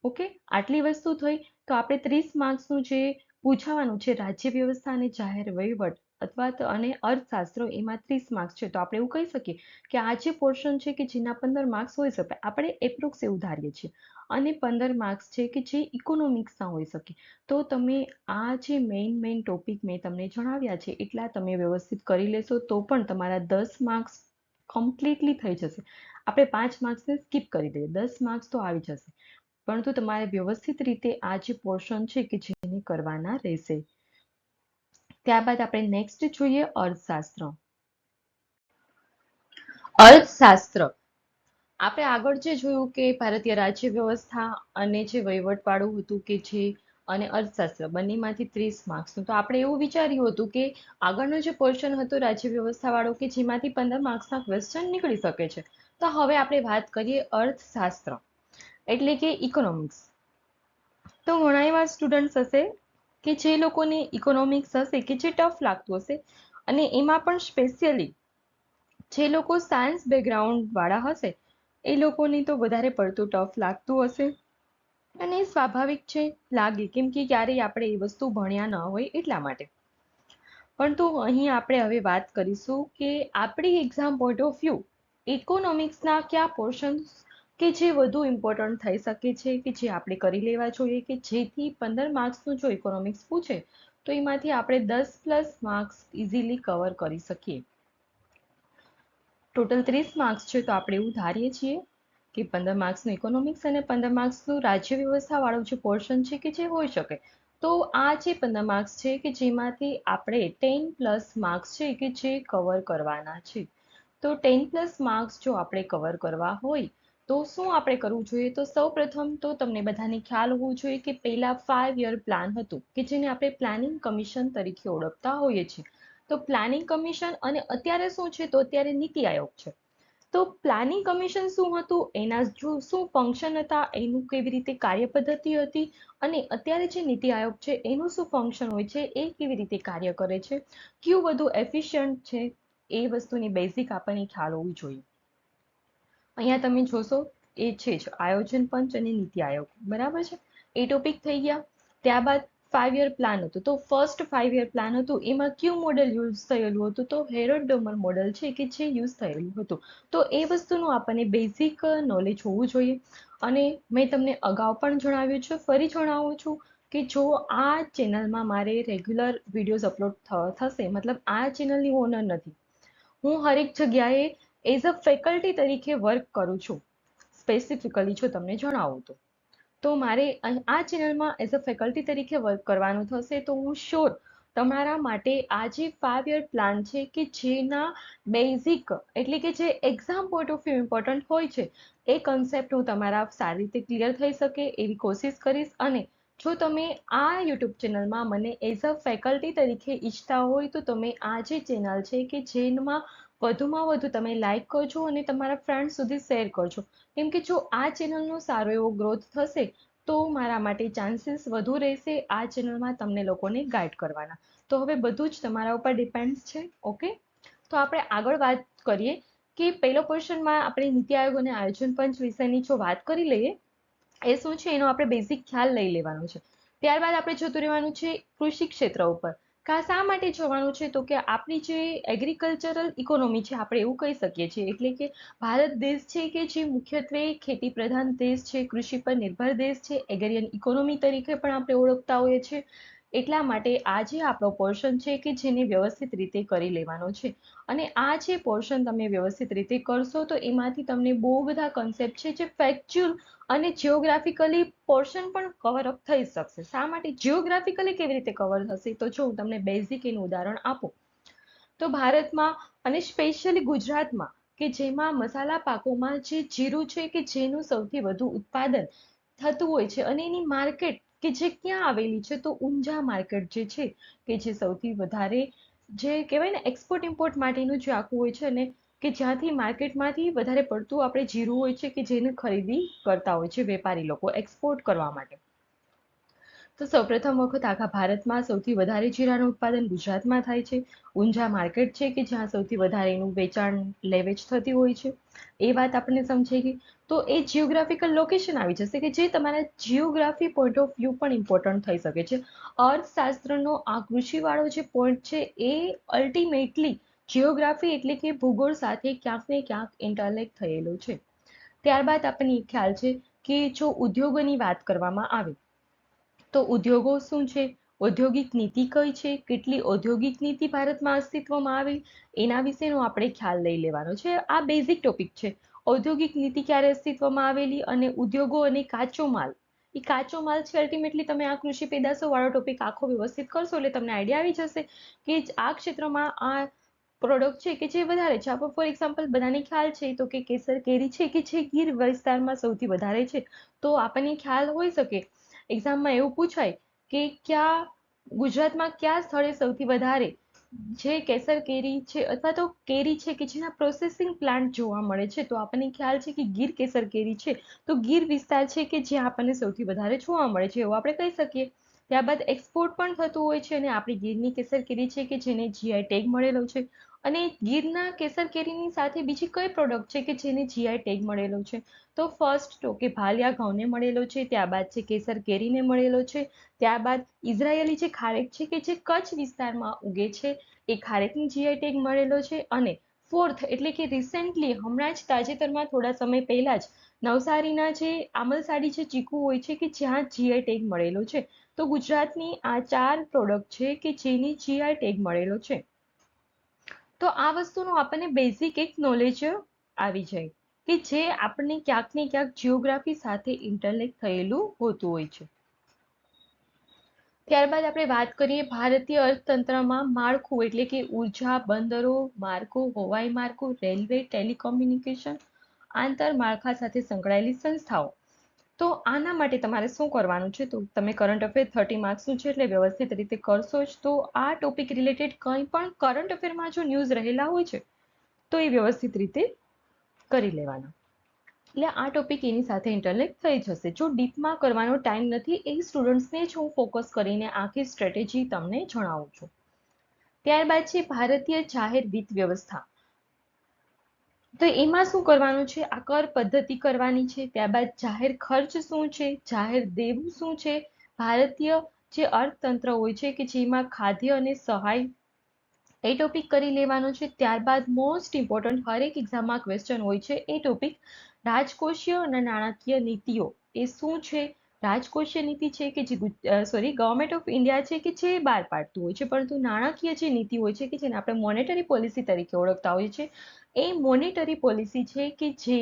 Speaker 1: ઓકે, આટલી વસ્તુ થઈ. તો આપણે 30 માર્ક્સનું જે પૂછાવાનું છે રાજ્ય વ્યવસ્થા અને જાહેર વહીવટ અથવા તો અને અર્થશાસ્ત્ર, એમાં 30 માર્ક્સ છે. તો આપણે એવું કહી શકીએ કે આ જે પોર્શન છે કે જેના 15 માર્ક્સ હોઈ શકે, આપણે એપ્રોક્સ એવું ધારીએ છીએ, અને 15 માર્ક્સ છે કે જે ઇકોનોમિક્સના હોઈ શકે. તો તમે આ જે મેઇન ટોપિક મેં તમને જણાવ્યા છે એટલા તમે વ્યવસ્થિત કરી લેશો તો પણ તમારા 10 માર્ક્સ કમ્પ્લીટલી થઈ જશે. આપણે 5 માર્ક્સને સ્કીપ કરી દઈએ, 10 માર્ક્સ તો આવી જશે, પરંતુ તમારે વ્યવસ્થિત રીતે આ જે પોર્શન છે કે જેને કરવાના રહેશે. ત્યારબાદ આપણે નેક્સ્ટ જોઈએ અર્થશાસ્ત્ર. અર્થશાસ્ત્ર આપણે આગળ જે જોયું કે ભારતીય રાજ્ય વ્યવસ્થા અને જે વહીવટવાળું હતું કે જે અને અર્થશાસ્ત્ર બંનેમાંથી 30 માર્ક્સનું. તો આપણે એવું વિચાર્યું હતું કે આગળનો જે પોર્શન હતો રાજ્ય વ્યવસ્થાવાળો કે જેમાંથી 15 માર્ક્સના ક્વેશ્ચન નીકળી શકે છે. તો હવે આપણે વાત કરીએ અર્થશાસ્ત્ર એટલે કે ઇકોનોમિક્સ. તો ઘણા એવા સ્ટુડન્ટ્સ હશે કે જે લોકોને ઇકોનોમિક્સ હશે કે જે ટફ લાગતું હશે, અને એમાં પણ સ્પેશિયલી જે લોકો સાયન્સ બેકગ્રાઉન્ડ વાળા હશે એ લોકોને તો વધારે પડતું ટફ લાગતું હશે અને સ્વાભાવિક છે લાગે, કેમ કે ક્યારેય આપણે એ વસ્તુ ભણ્યા ન હોય એટલા માટે. પરંતુ અહીં આપણે હવે વાત કરીશું કે આપણી એક્ઝામ પોઈન્ટ ઓફ વ્યૂ ઇકોનોમિક્સના કયા પોર્શન્સ કે જે વધુ ઇમ્પોર્ટન્ટ થઈ શકે છે કે જે આપણે કરી લેવા જોઈએ, કે જેથી 15 માર્ક્સનું જો ઇકોનોમિક્સ પૂછે તો એમાંથી આપણે 10+ માર્ક્સ ઇઝીલી કવર કરી શકીએ. ટોટલ 30 માર્ક્સ છે, તો આપણે એવું ધારીએ છીએ કે 15 માર્ક્સનું ઇકોનોમિક્સ અને 15 માર્ક્સનું રાજ્ય વ્યવસ્થાવાળું જે પોર્શન છે કે જે હોઈ શકે. તો આ જે 15 માર્ક્સ છે કે જેમાંથી આપણે 10+ માર્ક્સ છે કે જે કવર કરવાના છે. તો 10+ માર્ક્સ જો આપણે કવર કરવા હોય તો શું આપણે કરવું જોઈએ? તો સૌપ્રથમ તો તમને બધાને ખ્યાલ હોવું જોઈએ કે પહેલા 5 યર પ્લાન હતું કે જેને આપણે પ્લાનિંગ કમિશન તરીકે ઓળખતા હોઈએ છીએ. તો પ્લાનિંગ કમિશન અને અત્યારે શું છે? તો અત્યારે નીતિ આયોગ છે. તો પ્લાનિંગ કમિશન શું હતું, એના શું ફંક્શન હતા, એનું કેવી રીતે કાર્ય પદ્ધતિ હતી, અને અત્યારે જે નીતિ આયોગ છે એનું શું ફંક્શન હોય છે, એ કેવી રીતે કાર્ય કરે છે, કયું બધું એફિશિયન્ટ છે, એ વસ્તુની બેઝિક આપણને ખ્યાલ હોવી જોઈએ. અહીંયા તમે જોશો એ છે જ આયોજન પંચ અને નીતિ આયોગ, બરાબર છે. એ ટોપિક થઈ ગયા. ત્યારબાદ 5 યર પ્લાન હતું. તો ફર્સ્ટ 5 યર પ્લાન હતું એમાં કયું મોડેલ યુઝ થયેલું હતું? તો હેરોલ્ડ ડોમર મોડેલ છે કે જે યુઝ થયેલું હતું. તો એ વસ્તુનું આપણને બેઝિક નોલેજ હોવું જોઈએ. અને મેં તમને અગાઉ પણ જણાવ્યું છે, ફરી જણાવું છું કે જો આ ચેનલમાં મારે રેગ્યુલર વિડીયોઝ અપલોડ થશે, મતલબ આ ચેનલની ઓનર નથી, હું હરેક જગ્યાએ એઝ અ ફેકલ્ટી તરીકે વર્ક કરું છું. સ્પેસિફિકલી જો તમને જણાવું તો મારે આ ચેનલમાં એઝ અ ફેકલ્ટી તરીકે વર્ક કરવાનું થશે. તો હું શ્યોર તમારા માટે આ જે 5 યર પ્લાન છે કે જેના બેઝિક એટલે કે જે exam point of view important હોય છે, એ કન્સેપ્ટ હું તમારા સારી રીતે ક્લિયર થઈ શકે એવી કોશિશ કરીશ. અને જો તમે આ યુટ્યુબ ચેનલમાં મને એઝ અ ફેકલ્ટી તરીકે ઈચ્છતા હોય તો તમે આ જે ચેનલ છે કે જેમાં વધુમાં વધુ તમે લાઈક કરજો અને તમારા ફ્રેન્ડ સુધી શેર કરજો. કેમ કે જો આ ચેનલનો સારો એવો ગ્રોથ થશે તો મારા માટે ચાન્સીસ વધુ રહેશે આ ચેનલમાં તમને લોકોને ગાઈડ કરવાના. તો હવે બધું જ તમારા ઉપર ડિપેન્ડ્સ છે. ઓકે, તો આપણે આગળ વાત કરીએ કે પહેલો ક્વેશ્ચનમાં આપણે નીતિ આયોગ અને આયોજન પંચ વિશેની જો વાત કરી લઈએ, એ શું છે એનો આપણે બેઝિક ખ્યાલ લઈ લેવાનો છે. ત્યારબાદ આપણે જતું રહેવાનું છે કૃષિ ક્ષેત્ર ઉપર. શા માટે જવાનું છે? તો કે આપણી જે એગ્રીકલ્ચરલ ઇકોનોમી છે, આપણે એવું કહી શકીએ છીએ, એટલે કે ભારત દેશ છે કે જે મુખ્યત્વે ખેતી પ્રધાન દેશ છે, કૃષિ પર નિર્ભર દેશ છે, એગ્રેરિયન ઇકોનોમી તરીકે પણ આપણે ઓળખતા હોઈએ છીએ. એટલા માટે આ જે આપણો પોર્શન છે કે જેને વ્યવસ્થિત રીતે કરી લેવાનો છે. અને આ જે પોર્શન તમે વ્યવસ્થિત રીતે કરશો તો એમાંથી તમને બહુ બધા કન્સેપ્ટ છે જે ફેક્ચ્યુઅલ અને જિયોગ્રાફિકલી પોર્શન પણ કવર અપ થઈ શકશે. શા માટે જિયોગ્રાફિકલી કેવી રીતે કવર થશે? તો જો હું તમને બેઝિક એનું ઉદાહરણ આપું તો ભારતમાં અને સ્પેશિયલી ગુજરાતમાં કે જેમાં મસાલા પાકોમાં જે જીરું છે કે જેનું સૌથી વધુ ઉત્પાદન થતું હોય છે અને એની માર્કેટ કે જે ક્યાં આવેલી છે, તો ઊંઝા માર્કેટ જે છે કે જે સૌથી વધારે જે કહેવાય ને એક્સપોર્ટ ઇમ્પોર્ટ માટેનું જે આખું હોય છે, અને કે જ્યાંથી માર્કેટમાંથી વધારે પડતું આપણે જીરું હોય છે કે જેને ખરીદી કરતા હોય છે વેપારી લોકો એક્સપોર્ટ કરવા માટે. તો સૌપ્રથમ વખત આખા ભારતમાં સૌથી વધારે જીરાનું ઉત્પાદન ગુજરાતમાં થાય છે. ઊંઝા માર્કેટ છે કે જ્યાં સૌથી વધારે એનું વેચાણ લેવેચ થતી હોય છે. એ વાત આપણને સમજાઈ ગઈ. તો એ જિયોગ્રાફિકલ લોકેશન આવી જશે કે જે તમારા જિયોગ્રાફી પોઈન્ટ ઓફ વ્યૂ પણ ઇમ્પોર્ટન્ટ થઈ શકે છે. અર્થશાસ્ત્રનો આ કૃષિવાળો જે પોઈન્ટ છે એ અલ્ટિમેટલી જિયોગ્રાફી એટલે કે ભૂગોળ સાથે ક્યાંક ને ક્યાંક ઇન્ટરલેક્ટ થયેલો છે. ત્યારબાદ આપણને ખ્યાલ છે કે જો ઉદ્યોગોની વાત કરવામાં આવે તો ઉદ્યોગો શું છે, ઔદ્યોગિક નીતિ કઈ છે, કેટલી ઔદ્યોગિક નીતિ ભારતમાં અસ્તિત્વમાં આવી, એના વિશેનો આપણે ખ્યાલ લઈ લેવાનો છે. આ બેઝિક ટોપિક છે. ઔદ્યોગિક નીતિ ક્યારે અસ્તિત્વમાં આવેલી અને ઉદ્યોગો અને કાચો માલ, એ કાચો માલ છે અલ્ટિમેટલી તમે આ કૃષિ પેદાશો વાળો ટોપિક આખો વ્યવસ્થિત કરશો એટલે તમને આઈડિયા આવી જશે કે આ ક્ષેત્રમાં આ પ્રોડક્ટ છે કે જે વધારે છે. આપણે ફોર એક્ઝામ્પલ બધાને ખ્યાલ છે તો કે કેસર કેરી છે કે જે ગીર વિસ્તારમાં સૌથી વધારે છે. તો આપણને ખ્યાલ હોઈ શકે એક્ઝામમાં એવું પૂછાય કે ગુજરાતમાં કયા સ્થળે સૌથી વધારે જે કેસર કેરી છે અથવા તો કેરી છે કે જેના પ્રોસેસિંગ પ્લાન્ટ જોવા મળે છે, તો આપણને ખ્યાલ છે કે ગીર કેસર કેરી છે. તો ગીર વિસ્તાર છે કે જ્યાં આપણને સૌથી વધારે જોવા મળે છે એવું આપણે કહી શકીએ. ત્યારબાદ એક્સપોર્ટ પણ થતું હોય છે અને આપણી ગીરની કેસર કેરી છે કે જેને જીઆઈ ટેગ મળેલો છે. અને ગીરના કેસર કેરીની સાથે બીજી કઈ પ્રોડક્ટ છે કે જેને જીઆઈ ટેગ મળેલો છે? તો ફર્સ્ટ તો કે ભાલિયા ઘઉંને મળેલો છે, ત્યારબાદ છે કેસર કેરીને મળેલો છે, ત્યારબાદ ઇઝરાયેલી જે ખારેક છે કે જે કચ્છ વિસ્તારમાં ઉગે છે એ ખારેકની જીઆઈ ટેગ મળેલો છે, અને ફોર્થ એટલે કે રિસેન્ટલી હમણાં જ તાજેતરમાં થોડા સમય પહેલા જ નવસારીના જે આમલસાડી જે ચીકુ હોય છે કે જ્યાં જીઆઈ ટેગ મળેલો છે. તો ગુજરાતની આ 4 પ્રોડક્ટ છે કે જેની જીઆઈ ટેગ મળેલો છે. તો આ વસ્તુનું આપણને બેઝિક એક નોલેજ આવી જાય કે જે આપણને ક્યાંક ને ક્યાંક જીઓગ્રાફી સાથે ઇન્ટરલિંક થયેલું હોતું હોય છે. ત્યારબાદ આપણે વાત કરીએ ભારતીય અર્થતંત્રમાં માળખું એટલે કે ઉર્જા, બંદરો, માર્ગો, હવાઈ માર્ગો, રેલવે, ટેલિકોમ્યુનિકેશન, આંતરમાળખા સાથે સંકળાયેલી સંસ્થાઓ. તો આના માટે તમારે શું કરવાનું છે? તો તમે કરંટ અફેર 30 માર્ક્સનું છે એટલે વ્યવસ્થિત રીતે કરશો જ. તો આ ટોપિક રિલેટેડ કંઈ પણ કરંટ અફેરમાં જો ન્યૂઝ રહેલા હોય છે તો એ વ્યવસ્થિત રીતે કરી લેવાના. એટલે આ ટોપિક એની સાથે ઇન્ટરલિંક થઈ જશે. જો ડીપમાં કરવાનો ટાઈમ નથી એ સ્ટુડન્ટ્સને જ હું ફોકસ કરીને આખી સ્ટ્રેટેજી તમને જણાવું છું. ત્યારબાદ છે ભારતીય જાહેર વિત્ત વ્યવસ્થા. તો એમાં શું કરવાનું છે? આ કર પદ્ધતિ કરવાની છે. ત્યારબાદ જાહેર ખર્ચ શું છે, જાહેર દેવું શું છે, ભારતીય જે અર્થતંત્ર હોય છે કે જેમાં ખાદ્ય અને સહાય એ ટોપિક કરી લેવાનો છે. ત્યારબાદ મોસ્ટ ઇમ્પોર્ટન્ટ હરેક એક્ઝામમાં ક્વેશ્ચન હોય છે એ ટોપિક રાજકોષીય અને નાણાકીય નીતિઓ એ શું છે? રાજકોષીય નીતિ છે કે જે ગવર્મેન્ટ ઓફ ઇન્ડિયા છે કે જે બહાર પાડતું હોય છે, પરંતુ નાણાકીય જે નીતિ હોય છે કે જેને આપણે મોનેટરી પોલિસી તરીકે ઓળખતા હોઈએ છીએ એ મોનેટરી પોલિસી છે કે જે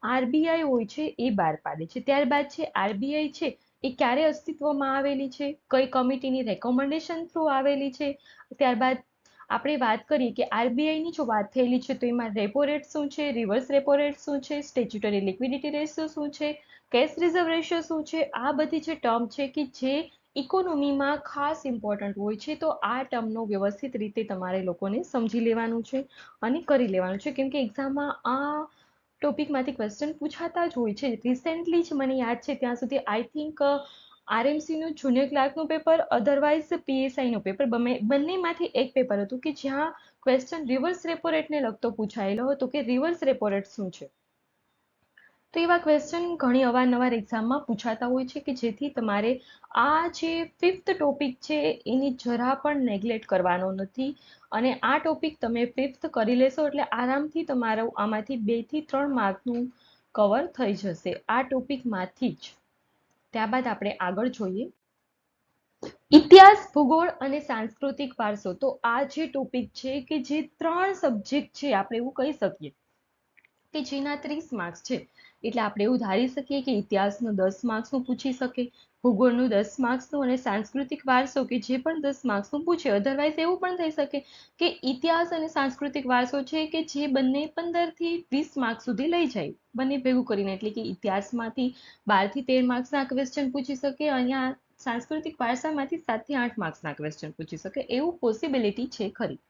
Speaker 1: આરબીઆઈ હોય છે એ બહાર પાડે છે. ત્યારબાદ છે આરબીઆઈ છે એ ક્યારે અસ્તિત્વમાં આવેલી છે, કઈ કમિટીની રેકોમેન્ડેશન થ્રુ આવેલી છે. ત્યારબાદ આપણે વાત કરીએ કે આરબીઆઈની જો વાત થયેલી છે તો એમાં રેપો રેટ શું છે, રિવર્સ રેપો રેટ શું છે, સ્ટેચ્યુટરી લિક્વિડિટી રેશિયો શું છે, કેશ રિઝર્વ રેશિયો શું છે, આ બધી જે ટર્મ છે કે જે ઇકોનોમીમાં ખાસ ઇમ્પોર્ટન્ટ હોય છે. તો આ ટર્મનો વ્યવસ્થિત રીતે તમારે લોકોને સમજી લેવાનું છે અને કરી લેવાનું છે, કેમ કે એક્ઝામમાં આ ટોપિકમાંથી ક્વેશ્ચન પૂછાતા જ હોય છે. રિસેન્ટલી જ મને યાદ છે ત્યાં સુધી આઈ થિંક આરએમસીનું જુનિયર ક્લાર્કનું પેપર, અધરવાઇઝ પીએસઆઈનું પેપર, બંનેમાંથી એક પેપર હતું કે જ્યાં ક્વેશ્ચન રિવર્સ રેપો રેટને લગતો પૂછાયેલો હતો કે રિવર્સ રેપો રેટ શું છે. તો એવા ક્વેશ્ચન ઘણી અવારનવાર એક્ઝામમાં પૂછાતા હોય છે કે જેથી તમારે આ જે 5th ટોપિક છે એની જરા પણ નેગ્લેક્ટ કરવાનો નથી, અને આ ટોપિક તમે 5th કરી લેશો એટલે આરામથી તમારું આમાંથી 2 થી 3 માર્કનું કવર થઈ જશે આ ટોપિકમાંથી જ. ત્યારબાદ આપણે આગળ જોઈએ ઇતિહાસ, ભૂગોળ અને સાંસ્કૃતિક વારસો. તો આ જે ટોપિક છે કે જે 3 સબ્જેક્ટ છે આપણે એવું કહી શકીએ કે જેના 30 માર્ક્સ છે. એટલે આપણે એવું ધારી શકીએ કે ઇતિહાસનું 10 માર્ક્સનું પૂછી શકે, ભૂગોળનું 10 માર્ક્સનું અને સાંસ્કૃતિક વારસો કે જે પણ 10 માર્ક્સનું પૂછે. અધરવાઇઝ એવું પણ થઈ શકે કે ઇતિહાસ અને સાંસ્કૃતિક વારસો છે કે જે બંને 15 થી 20 માર્ક્સ સુધી લઈ જાય બંને ભેગું કરીને. એટલે કે ઇતિહાસમાંથી 12 થી 13 માર્ક્સના ક્વેશ્ચન પૂછી શકે, અહીંયા સાંસ્કૃતિક વારસામાંથી 7 થી 8 માર્ક્સના ક્વેશ્ચન પૂછી શકે, એવું પોસિબિલિટી છે ખરી.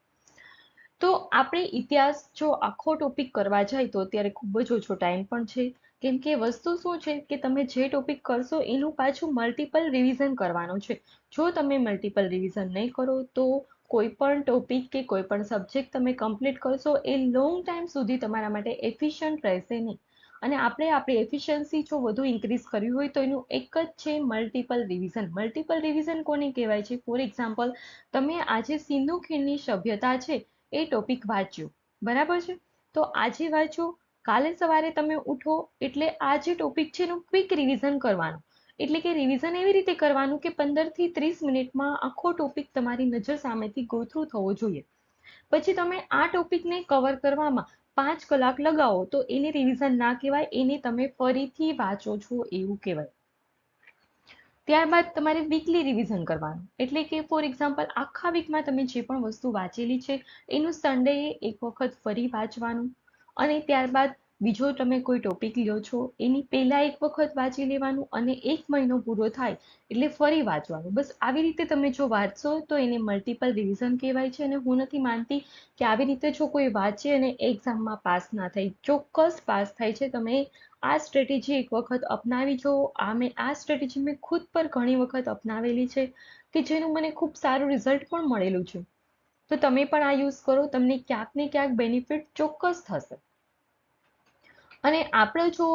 Speaker 1: તો આપણે ઇતિહાસ જો આખો ટોપિક કરવા જાય તો અત્યારે ખૂબ જ ઓછો ટાઈમ પણ છે, કેમ કે વસ્તુ શું છે કે તમે જે ટોપિક કરશો એનું પાછું મલ્ટિપલ રિવિઝન કરવાનું છે. જો તમે મલ્ટિપલ રિવિઝન નહીં કરો તો કોઈ પણ ટોપિક કે કોઈ પણ સબ્જેક્ટ તમે કમ્પ્લીટ કરશો એ લોંગ ટાઈમ સુધી તમારા માટે એફિશિયન્ટ રહેશે નહીં. અને આપણે આપણી એફિશિયન્સી જો વધુ ઇન્ક્રીઝ કરવી હોય તો એનું એક જ છે મલ્ટિપલ રિવિઝન. મલ્ટિપલ રિવિઝન કોને કહેવાય છે? ફોર એક્ઝામ્પલ, તમે આજે સિંધુ ખીણની સભ્યતા છે એ ટોપિક વાંચ્યો, બરાબર છે? તો આજે વાંચો, કાલે સવારે તમે ઉઠો એટલે આ જે ટોપિક છે એનું ક્વિક રિવિઝન કરવાનું. એટલે કે રિવિઝન એવી રીતે કરવાનું કે 15 થી 30 મિનિટમાં આખો ટોપિક તમારી નજર સામેથી ગો થ્રુ થવો જોઈએ. પછી તમે આ ટોપિકને કવર કરવામાં 5 કલાક લગાવો તો એને રિવિઝન ના કહેવાય, એને તમે ફરીથી વાંચો છો એવું કહેવાય. ત્યારબાદ તમારે વીકલી રિવિઝન કરવાનું, એટલે કે ફોર એક્ઝામ્પલ આખા વીકમાં તમે જે પણ વસ્તુ વાંચેલી છે એનું સન્ડે એક વખત ફરી વાંચવાનું, અને ત્યારબાદ બીજો તમે કોઈ ટોપિક લ્યો છો એની પહેલા એક વખત વાંચી લેવાનું, અને 1 મહિનો પૂરો થાય એટલે ફરી વાંચવાનું. બસ આવી રીતે તમે જો વાંચશો તો એને મલ્ટિપલ રિવિઝન કહેવાય છે. અને હું નથી માનતી કે આવી રીતે જો કોઈ વાંચે અને એક્ઝામમાં પાસ ના થાય, ચોક્કસ પાસ થાય છે. તમે આ સ્ટ્રેટેજી એક વખત અપનાવી જો. આ સ્ટ્રેટેજી મેં ખુદ પર ઘણી વખત અપનાવેલી છે કે જેનું મને ખૂબ સારું રિઝલ્ટ પણ મળેલું છે. તો તમે પણ આ યુઝ કરો, તમને ક્યાંક ને ક્યાંક બેનિફિટ ચોક્કસ થશે. અને આપણો જો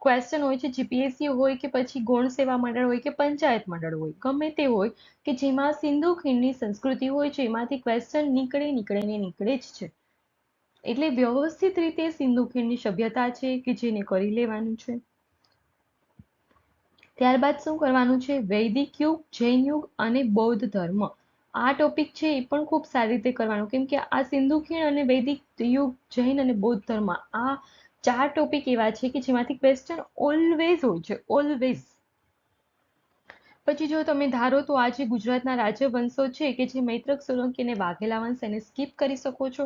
Speaker 1: ક્વેશ્ચન હોય છે, જીપીએસસી હોય કે પછી ગૌણ સેવા મંડળ હોય કે પંચાયત મંડળ હોય, ગમે તે હોય કે જેમાં સિંધુ ખીણની સંસ્કૃતિ હોય છે, એમાંથી ક્વેશ્ચન નીકળે જ છે. એટલે વ્યવસ્થિત રીતે સિંધુ ખીણની સભ્યતા છે કે જેને કરી લેવાનું છે. ત્યારબાદ શું કરવાનું છે? વૈદિક યુગ, જૈન યુગ અને બૌદ્ધ ધર્મ. આ ટોપિક છે એ પણ ખૂબ સારી રીતે કરવાનું, કેમ કે આ સિંધુ ખીણ અને વૈદિક યુગ, જૈન અને બૌદ્ધ ધર્મ, આ 4 ટોપિક એવા છે કે જેમાંથી ક્વેશ્ચન ઓલવેઝ હોય છે, ઓલવેઝ. પછી જો તમે ધારો તો આ જે ગુજરાતના રાજ્યવંશો છે કે જે મૈત્રક, સોલંકી અને વાઘેલા વંશ, એને સ્કીપ કરી શકો છો.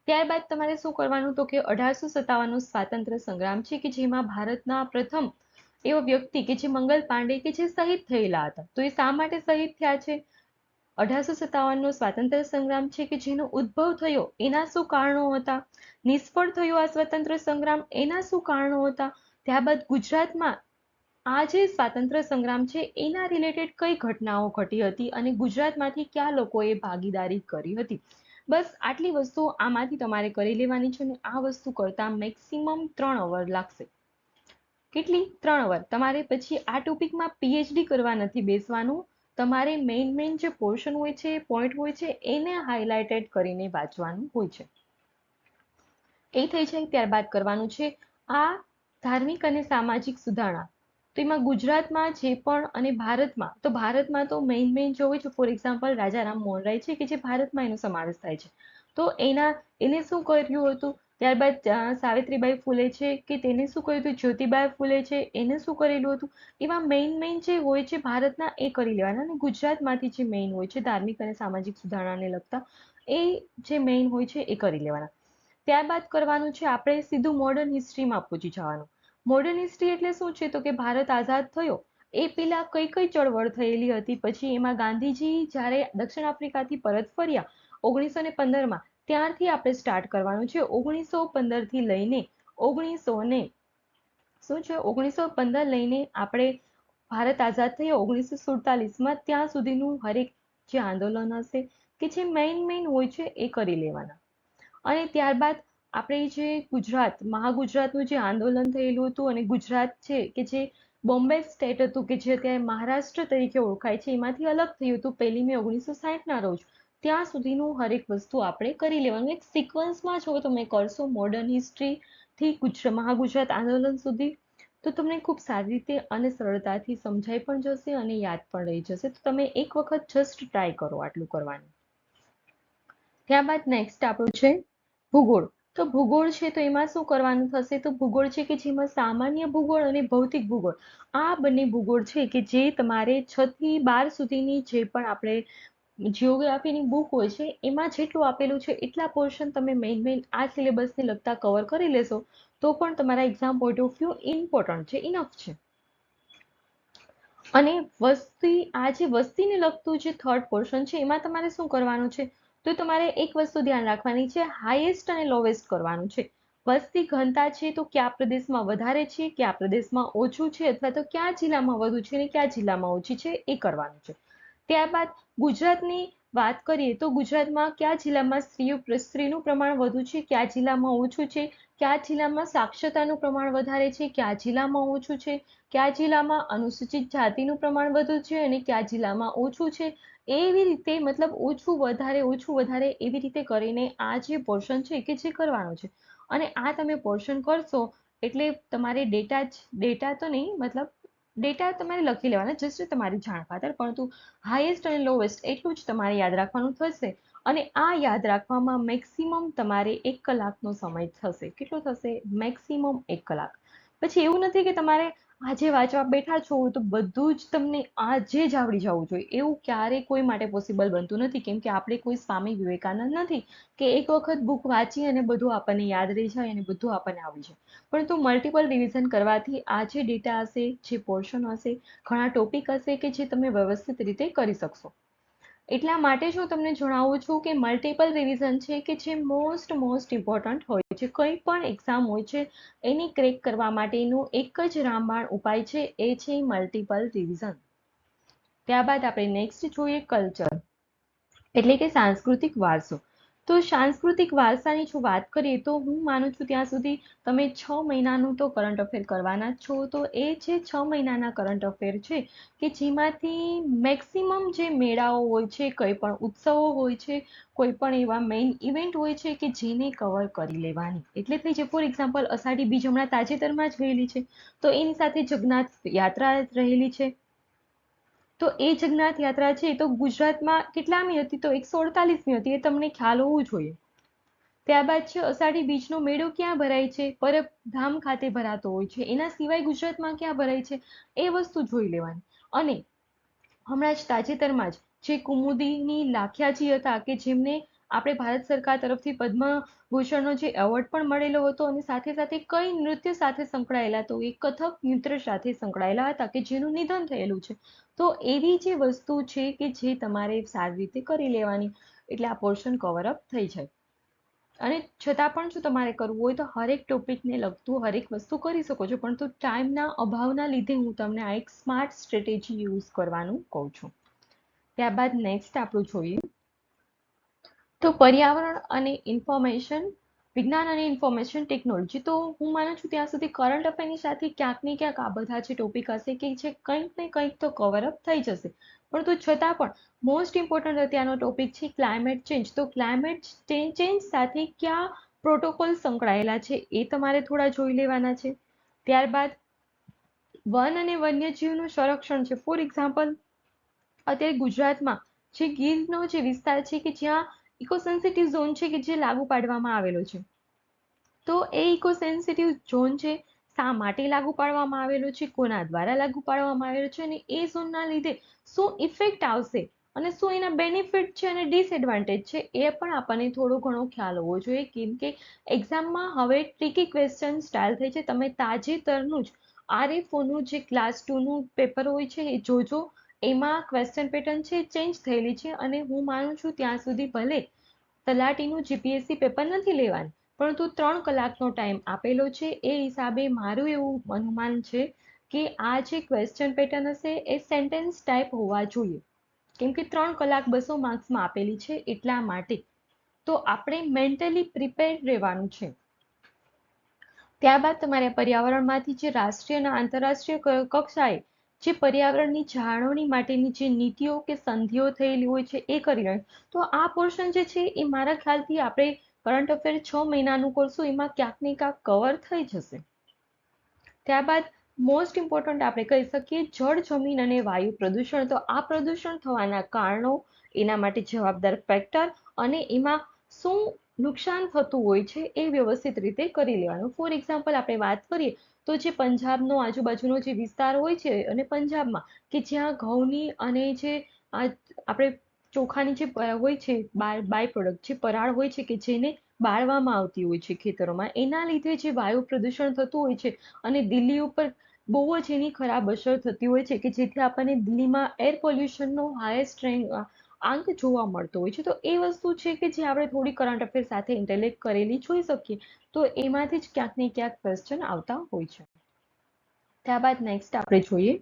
Speaker 1: ત્યારબાદ તમારે શું કરવાનું તો કે 1857નો સ્વાતંત્ર્ય સંગ્રામ છે કે જેમાં ભારતના પ્રથમ એવો વ્યક્તિ કે જે મંગલ પાંડે કે જે શહીદ થયેલા હતા. તો એ શા માટે શહીદ થયા છે? 1857નો સ્વાતંત્ર્ય સંગ્રામ છે કે જેનો ઉદ્ભવ થયો, એના શું કારણો હતા? નિષ્ફળ થયો આ સ્વતંત્ર સંગ્રામ, એના શું કારણો હતા? ત્યારબાદ ગુજરાતમાં આ જે સ્વાતંત્ર્ય સંગ્રામ છે એના રિલેટેડ કઈ ઘટનાઓ ઘટી હતી અને ગુજરાતમાંથી કયા લોકોએ ભાગીદારી કરી હતી. બસ આટલી વસ્તુઓ આમાંથી તમારે કરી લેવાની છે અને આ વસ્તુ કરતા મેક્સિમમ 3 અવર લાગશે. કેટલી? 3 અવર. તમારે પછી આ ટોપિકમાં પીએચડી કરવા નથી બેસવાનું. તમારે મેઇન જે પોર્શન હોય છે, પોઈન્ટ હોય છે, એને હાઇલાઇટેડ કરીને વાંચવાનું હોય છે. એ થઈ જાય ત્યારબાદ કરવાનું છે આ ધાર્મિક અને સામાજિક સુધારણા. તો એમાં ગુજરાતમાં જે પણ અને ભારતમાં તો મેઇન જો હોય છે, ફોર એક્ઝામ્પલ રાજારામ મોહન રાય છે કે જે ભારતમાં એનો સમાવેશ થાય છે. તો એને શું કર્યું હતું? ત્યારબાદ સાવિત્રીબાઈ ફૂલે છે કે તેને શું કર્યું હતું? જ્યોતિબાઈ ફૂલે છે, એને શું કરેલું હતું? એવા મેઇન જે હોય છે ભારતના, એ કરી લેવાના. અને ગુજરાતમાંથી જે મેઇન હોય છે ધાર્મિક અને સામાજિક સુધારણાને લગતા, એ જે મેઇન હોય છે એ કરી લેવાના. ત્યારબાદ કરવાનું છે આપણે સીધું મોડર્ન હિસ્ટ્રીમાં પહોંચી જવાનું. મોડર્ન હિસ્ટ્રી એટલે શું છે તો કે ભારત આઝાદ થયો એ પેલા કઈ ચળવળ થયેલી હતી, પછી એમાં ગાંધીજી જ્યારે દક્ષિણ આફ્રિકાથી પરત ફર્યા 1915માં, ત્યારથી આપણે સ્ટાર્ટ કરવાનું છે. 1915થી લઈને 1915 લઈને આપણે ભારત આઝાદ થયો 1947માં, ત્યાં સુધીનું હરેક જે આંદોલન હશે કે જે મેઇન હોય છે એ કરી લેવાના. અને ત્યારબાદ આપણે જે મહાગુજરાતનું જે આંદોલન થયેલું હતું અને ગુજરાત છે કે જે બોમ્બે સ્ટેટ હતું કે જે અત્યારે મહારાષ્ટ્ર તરીકે ઓળખાય છે, એમાંથી અલગ થયું હતું 1 મે 1960ના રોજ. ત્યાં સુધીનું હરેક વસ્તુ આપણે કરી લેવાનું. એક સિક્વન્સમાં જો તમે કરશો મોડર્ન હિસ્ટ્રીથી મહાગુજરાત આંદોલન સુધી, તો તમને ખૂબ સારી રીતે અને સરળતાથી સમજાઈ પણ જશે અને યાદ પણ રહી જશે. તો તમે એક વખત જસ્ટ ટ્રાય કરો આટલું કરવાનું. ત્યારબાદ નેક્સ્ટ આપણું છે ભૂગોળ. તો ભૂગોળ છે તો એમાં શું કરવાનું થશે? તો ભૂગોળ છે કે જેમાં સામાન્ય ભૂગોળ અને ભૌતિક ભૂગોળ, આ બંને ભૂગોળ છે કે જે તમારે 6 થી 12 સુધીની જે પણ આપણે જિયોગ્રાફીની બુક હોય છે એમાં જેટલું આપેલું છે એટલા પોર્શન તમે મેઇન આ સિલેબસને લગતા કવર કરી લેશો તો પણ તમારા exam point of view important છે, ઇનફ છે. અને આ જે વસ્તીને લગતું જે થર્ડ પોર્શન છે એમાં તમારે શું કરવાનું છે? તો તમારે એક વસ્તુ ધ્યાન રાખવાની છે, હાઈએસ્ટ અને લોવેસ્ટ કરવાનું છે. વસ્તી ઘનતા છે તો કયા પ્રદેશમાં વધારે છે, કયા પ્રદેશમાં ઓછું છે, અથવા તો કયા જિલ્લામાં વધુ છે અને કયા જિલ્લામાં ઓછી છે, એ કરવાનું છે. ત્યારબાદ ગુજરાતની વાત કરીએ તો ગુજરાતમાં કયા જિલ્લામાં સ્ત્રીનું પ્રમાણ વધુ છે, કયા જિલ્લામાં ઓછું છે, કયા જિલ્લામાં સાક્ષરતાનું પ્રમાણ વધારે છે, કયા જિલ્લામાં ઓછું છે, કયા જિલ્લામાં અનુસૂચિત જાતિનું પ્રમાણ વધુ છે અને કયા જિલ્લામાં ઓછું છે. એવી રીતે મતલબ ઓછું વધારે એવી રીતે કરીને આ જે પોર્શન છે કે જે કરવાનો છે. અને આ તમે પોર્શન કરશો એટલે તમારે ડેટા તો નહીં, મતલબ ડેટા તમારે લખી લેવાના, જસ્ટ તમારી જાણ ખાતર, પરંતુ હાઈએસ્ટ અને લોવેસ્ટ એટલું જ તમારે યાદ રાખવાનું થશે. અને આ યાદ રાખવામાં મેક્સિમમ તમારે 1 કલાકનો સમય થશે. કેટલો થશે? મેક્સિમમ 1 કલાક. પછી એવું નથી કે તમારે આજે વાંચવા બેઠા છો તો બધું જ તમને આજે જ આવડી જવું જોઈએ, એવું ક્યારેય કોઈ માટે પોસિબલ બનતું નથી. કેમ કે આપણે કોઈ સ્વામી વિવેકાનંદ નથી કે એક વખત બુક વાંચી અને બધું આપણને યાદ રહી જાય અને બધું આપણને આવડી જાય. પરંતુ મલ્ટિપલ રિવિઝન કરવાથી આ જે ડેટા હશે, જે પોર્શન હશે, ઘણા ટોપિક હશે કે જે તમે વ્યવસ્થિત રીતે કરી શકશો. એટલા માટે જ હું તમને જણાવું છું કે મલ્ટિપલ રિવિઝન છે કે જે મોસ્ટ ઇમ્પોર્ટન્ટ હોય છે. કંઈ પણ એક્ઝામ હોય છે એની ક્રેક કરવા માટેનું એક જ રામબાણ ઉપાય છે, એ છે મલ્ટિપલ રિવિઝન. ત્યારબાદ આપણે નેક્સ્ટ જોઈએ કલ્ચર. એટલે કે સાંસ્કૃતિક વારસો. તો સાંસ્કૃતિક વારસાની જો વાત કરીએ તો હું માનું છું ત્યાં સુધી તમે 6 મહિનાનું તો કરંટ અફેર કરવાના જ છો. તો એ જે 6 મહિનાના કરંટ અફેર છે કે જેમાંથી મેક્સિમમ જે મેળાઓ હોય છે, કંઈ પણ ઉત્સવો હોય છે, કોઈ પણ એવા મેઇન ઇવેન્ટ હોય છે કે જેને કવર કરી લેવાની. એટલે થઈ છે ફોર એક્ઝામ્પલ અષાઢી બીજ હમણાં તાજેતરમાં જ ગયેલી છે, તો એની સાથે જગન્નાથ યાત્રા રહેલી છે. તો એ જગન્નાથ યાત્રા છે તો ગુજરાતમાં કેટલામી હતી? તો 148મી હતી. એ તમને ખ્યાલ હોવું જોઈએ. ત્યારબાદ છે અષાઢી બીજનો મેળો ક્યાં ભરાય છે? પરબધામ ખાતે ભરાતો હોય છે. એના સિવાય ગુજરાતમાં ક્યાં ભરાય છે એ વસ્તુ જોઈ લેવાની. અને હમણાં જ તાજેતરમાં જ જે કુમુદીની લાખિયાજી હતા કે જેમને આપણે ભારત સરકાર તરફથી પદ્મભૂષણનો જે એવોર્ડ પણ મળેલો હતો, અને સાથે સાથે કઈ નૃત્ય સાથે સંકળાયેલા, તો એ કથક નૃત્ય સાથે સંકળાયેલા હતા કે જેનું નિધન થયેલું છે. તો એવી જે વસ્તુ છે કે જે તમારે સારી રીતે કરી લેવાની, એટલે આ પોર્શન કવર અપ થઈ જાય. અને છતાં પણ જો તમારે કરવું હોય તો હરેક ટોપિકને લગતું હરેક વસ્તુ કરી શકો છો, પરંતુ ટાઈમના અભાવના લીધે હું તમને આ એક સ્માર્ટ સ્ટ્રેટેજી યુઝ કરવાનું કહું છું. ત્યારબાદ નેક્સ્ટ આપણું જોઈએ તો પર્યાવરણ અને ઇન્ફોર્મેશન, વિજ્ઞાન અને ઇન્ફોર્મેશન ટેકનોલોજી. તો હું માનું છું ત્યાં સુધી કરંટ અફેરની સાથે ક્યાંક ને ક્યાંક આ બધા જે ટોપિક હશે કે જે કંઈક ને કંઈક તો કવર અપ થઈ જશે. પરંતુ છતાં પણ મોસ્ટ ઇમ્પોર્ટન્ટ અત્યારનો ટોપિક છે ક્લાઇમેટ ચેન્જ. તો ક્લાઇમેટ ચેન્જ સાથે કયા પ્રોટોકોલ સંકળાયેલા છે એ તમારે થોડા જોઈ લેવાના છે. ત્યારબાદ વન અને વન્યજીવનું સંરક્ષણ છે. ફોર એક્ઝામ્પલ અત્યારે ગુજરાતમાં જે ગીરનો જે વિસ્તાર છે કે જ્યાં ઇકો સેન્સિટિવ ઝોન છે કે જે લાગુ પાડવામાં આવેલો છે. તો એ ઇકો સેન્સિટિવ ઝોન છે શા માટે લાગુ પાડવામાં આવેલો છે, કોના દ્વારા લાગુ પાડવામાં આવેલો છે, અને એ ઝોનના લીધે શું ઇફેક્ટ આવશે અને શું એના બેનિફિટ છે અને ડિસએડવાન્ટેજ છે એ પણ આપણને થોડો ઘણો ખ્યાલ હોવો જોઈએ. કેમ કે એક્ઝામમાં હવે ટ્રિકી ક્વેશ્ચન સ્ટાઇલ થઈ છે. તમે તાજેતરનું જ આરએફઓનું જે ક્લાસ 2નું પેપર હોય છે એ જોજો. એમાં ક્વેશ્ચન પેટર્ન છે ચેન્જ થયેલી છે, અને હું માનું છું ત્યાં સુધી ભલે તલાટીનું જીપીએસસી પેપર નથી લેવાનું, પરંતુ 3 કલાકનો ટાઈમ આપેલો છે. એ હિસાબે મારું એવું અનુમાન છે કે આ જે ક્વેશ્ચન પેટર્ન હશે એ સેન્ટેન્સ ટાઈપ હોવા જોઈએ, કેમ કે 3 કલાક 200 માર્ક્સમાં આપેલી છે એટલા માટે. તો આપણે મેન્ટલી પ્રિપેર રહેવાનું છે. ત્યારબાદ તમારે પર્યાવરણમાંથી જે રાષ્ટ્રીય અને આંતરરાષ્ટ્રીય કક્ષાએ જે પર્યાવરણની જાળવણી માટેની જે નીતિઓ કે સંધિઓ થયેલી હોય છે એ કરી રહ્યું. તો આ પોર્શન જે છે એ મારા ખ્યાલથી આપણે કરંટ અફેર 6 મહિનાનું કરશું એમાં ક્યાંક ને ક્યાંક કવર થઈ જશે. ત્યારબાદ મોસ્ટ ઇમ્પોર્ટન્ટ આપણે કહી શકીએ જળ, જમીન અને વાયુ પ્રદૂષણ. તો આ પ્રદૂષણ થવાના કારણો, એના માટે જવાબદાર ફેક્ટર અને એમાં શું નુકસાન થતું હોય છે એ વ્યવસ્થિત રીતે કરી લેવાનું. ફોર એક્ઝામ્પલ આપણે વાત કરીએ તો જે પંજાબનો આજુબાજુનો જે વિસ્તાર હોય છે અને પંજાબમાં કે જ્યાં ઘઉંની અને જે આપણે ચોખાની જે હોય છે બાય પ્રોડક્ટ જે પરાળ હોય છે કે જેને બાળવામાં આવતી હોય છે ખેતરોમાં, એના લીધે જે વાયુ પ્રદૂષણ થતું હોય છે અને દિલ્હી ઉપર બહુ જ એની ખરાબ અસર થતી હોય છે કે જેથી આપણને દિલ્હીમાં એર પોલ્યુશનનો હાઈએસ્ટ આંક જોવા મળતો હોય છે. તો એ વસ્તુ છે કે જે આપણે થોડી કરંટ અફેર સાથે ઇન્ટેલેક્ટ કરેલી જોઈ શકીએ. તો એમાંથી જ ક્યાંક ને ક્યાંક ક્વેશ્ચન આવતા હોય છે. ત્યારબાદ નેક્સ્ટ આપણે જોઈએ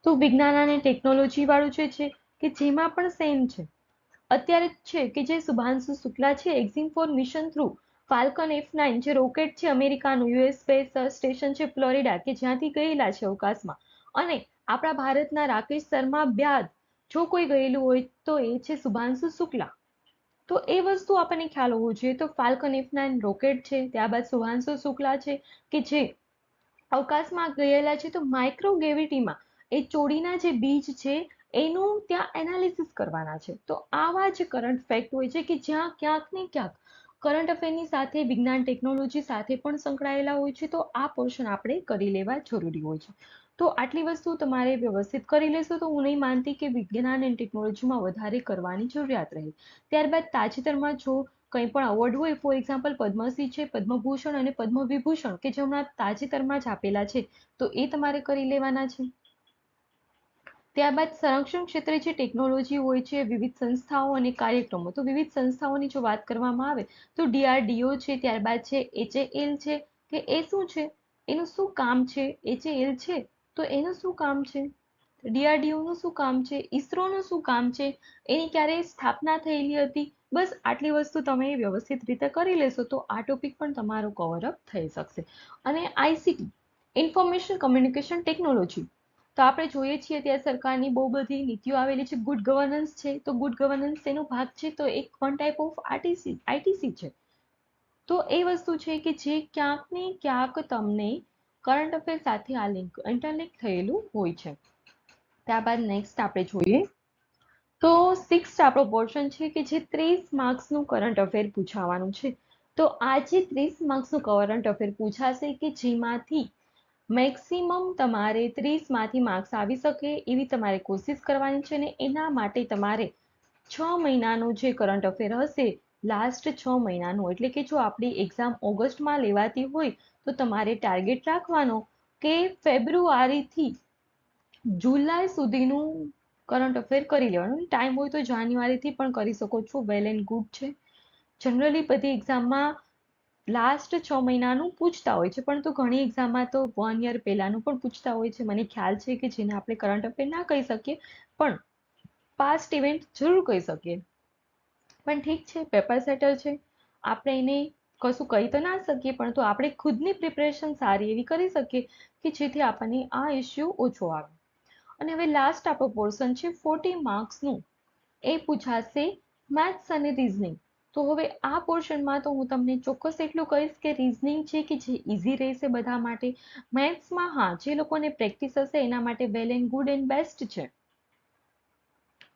Speaker 1: તો વિજ્ઞાન અને ટેકનોલોજી વાળું જે છે કે જેમાં પણ સેમ છે. અત્યારે છે કે જે શુભાંશુ શુક્લા છે Axiom four mission through Falcon F9 જે રોકેટ છે અમેરિકાનું યુએસ સ્પેસ સ્ટેશન છે ફ્લોરિડા કે જ્યાંથી ગયેલા છે અવકાશમાં, અને આપણા ભારતના રાકેશ શર્મા બાદ જો કોઈ ગયેલું હોય તો એ છે શુભાંશુ શુક્લા. તો એ વસ્તુ આપણને ખ્યાલ હોવો જોઈએ. તો ફાલ્કન F9 રોકેટ છે, ત્યારબાદ શુભાંશુ શુક્લા છે કે જે અવકાશમાં ગયેલા છે. તો માઇક્રોગ્રેવિટીમાં એ ચોડીના જે બીજ છે એનું ત્યાં એનાલિસિસ કરવાના છે. તો આવા જ કરંટ ફેક્ટ હોય છે કે જ્યાં ક્યાંક ને ક્યાંક કરંટ અફેરની સાથે વિજ્ઞાન ટેકનોલોજી સાથે પણ સંકળાયેલા હોય છે. તો આ પોર્શન આપણે કરી લેવા જરૂરી હોય છે. તો આટલી વસ્તુ તમારે વ્યવસ્થિત કરી લેશો તો હું નહીં માનતી કે વિજ્ઞાન અને ટેકનોલોજીમાં વધારે કરવાની જરૂરિયાત રહે. ત્યારબાદ તાજેતરમાં જો કંઈ પણ અવોર્ડ હોય, ફોર એક્ઝામ્પલ પદ્મશ્રી છે, પદ્મભૂષણ અને પદ્મવિભૂષણ કે જે હમણાં તાજેતરમાં જ આપેલા છે, તો એ તમારે કરી લેવાના છે. ત્યારબાદ સંરક્ષણ ક્ષેત્રે જે ટેકનોલોજી હોય છે, વિવિધ સંસ્થાઓ અને કાર્યક્રમો. તો વિવિધ સંસ્થાઓની જો વાત કરવામાં આવે તો DRDO છે, ત્યારબાદ છે HAL છે કે એ શું છે, એનું શું કામ છે, HAL છે તો એનું શું કામ છે. ડીઆરડીઓનું શું કામ છે, ઈસરોનું શું કામ છે, એની ક્યારે સ્થાપના થયેલી હતી, બસ આટલી વસ્તુ તમે વ્યવસ્થિત રીતે કરી લેશો તો આ ટોપિક પણ તમારો કવર અપ થઈ શકશે. અને આઈસીટી, ઇન્ફોર્મેશન કમ્યુનિકેશન ટેકનોલોજી, તો આપણે જોઈએ છીએ ત્યાં સરકારની બહુ બધી નીતિઓ આવેલી છે. ગુડ ગવર્નન્સ છે, તો ગુડ ગવર્નન્સ તેનો ભાગ છે, તો એક વન ટાઈપ ઓફ આઈટીસી છે. તો એ વસ્તુ છે કે જે ક્યાંક ને ક્યાંક તમને કરંટ અફેર સાથે આ લિંક ઇન્ટરલિંક થયેલું હોય છે. ત્યારબાદ નેક્સ્ટ આપણે જોઈએ તો 6th આપણો પોર્શન છે કે જે 30 માર્ક્સનું કરંટ અફેર પૂછાવાનું છે. તો આ જે 30 માર્ક્સનું કરંટ અફેર પૂછાશે કે જેમાંથી મેક્સિમમ તમારે 30 માંથી માર્ક્સ આવી શકે એવી તમારે કોશિશ કરવાની છે. અને એના માટે તમારે 6 મહિનાનું જે કરંટ અફેર હશે, લાસ્ટ 6 મહિનાનું, એટલે કે જો આપણી એક્ઝામ ઓગસ્ટમાં લેવાતી હોય તો તમારે ટાર્ગેટ રાખવાનો કે ફેબ્રુઆરીથી જુલાઈ સુધીનું કરંટ અફેર કરી લેવાનું. ટાઈમ હોય તો જાન્યુઆરીથી પણ કરી શકો છો, વેલ એન્ડ ગુડ છે. જનરલી બધી એક્ઝામમાં લાસ્ટ 6 મહિનાનું પૂછતા હોય છે, પણ તો ઘણી એક્ઝામમાં તો 1 યર પહેલાનું પણ પૂછતા હોય છે. મને ખ્યાલ છે કે જેને આપણે કરંટ અફેર ના કહી શકીએ પણ પાસ્ટ ઇવેન્ટ જરૂર કહી શકીએ. પણ ઠીક છે, પેપર સેટર છે, આપણે એને કશું કહી તો ના શકીએ, પણ તો આપણે ખુદની પ્રિપરેશન સારી એવી કરી શકીએ કે જેથી આપણને આ ઇશ્યુ ઓછો આવે. અને હવે લાસ્ટ આપણો પોર્શન છે 40 માર્ક્સનું, એ પૂછાશે મેથ્સ અને રીઝનિંગ. તો હવે આ પોર્શનમાં તો હું તમને ચોક્કસ એટલું કહીશ કે રીઝનિંગ છે કે જે ઇઝી રહેશે બધા માટે. મેથ્સમાં હા, જે લોકોને પ્રેક્ટિસ હશે એના માટે well and good and best છે.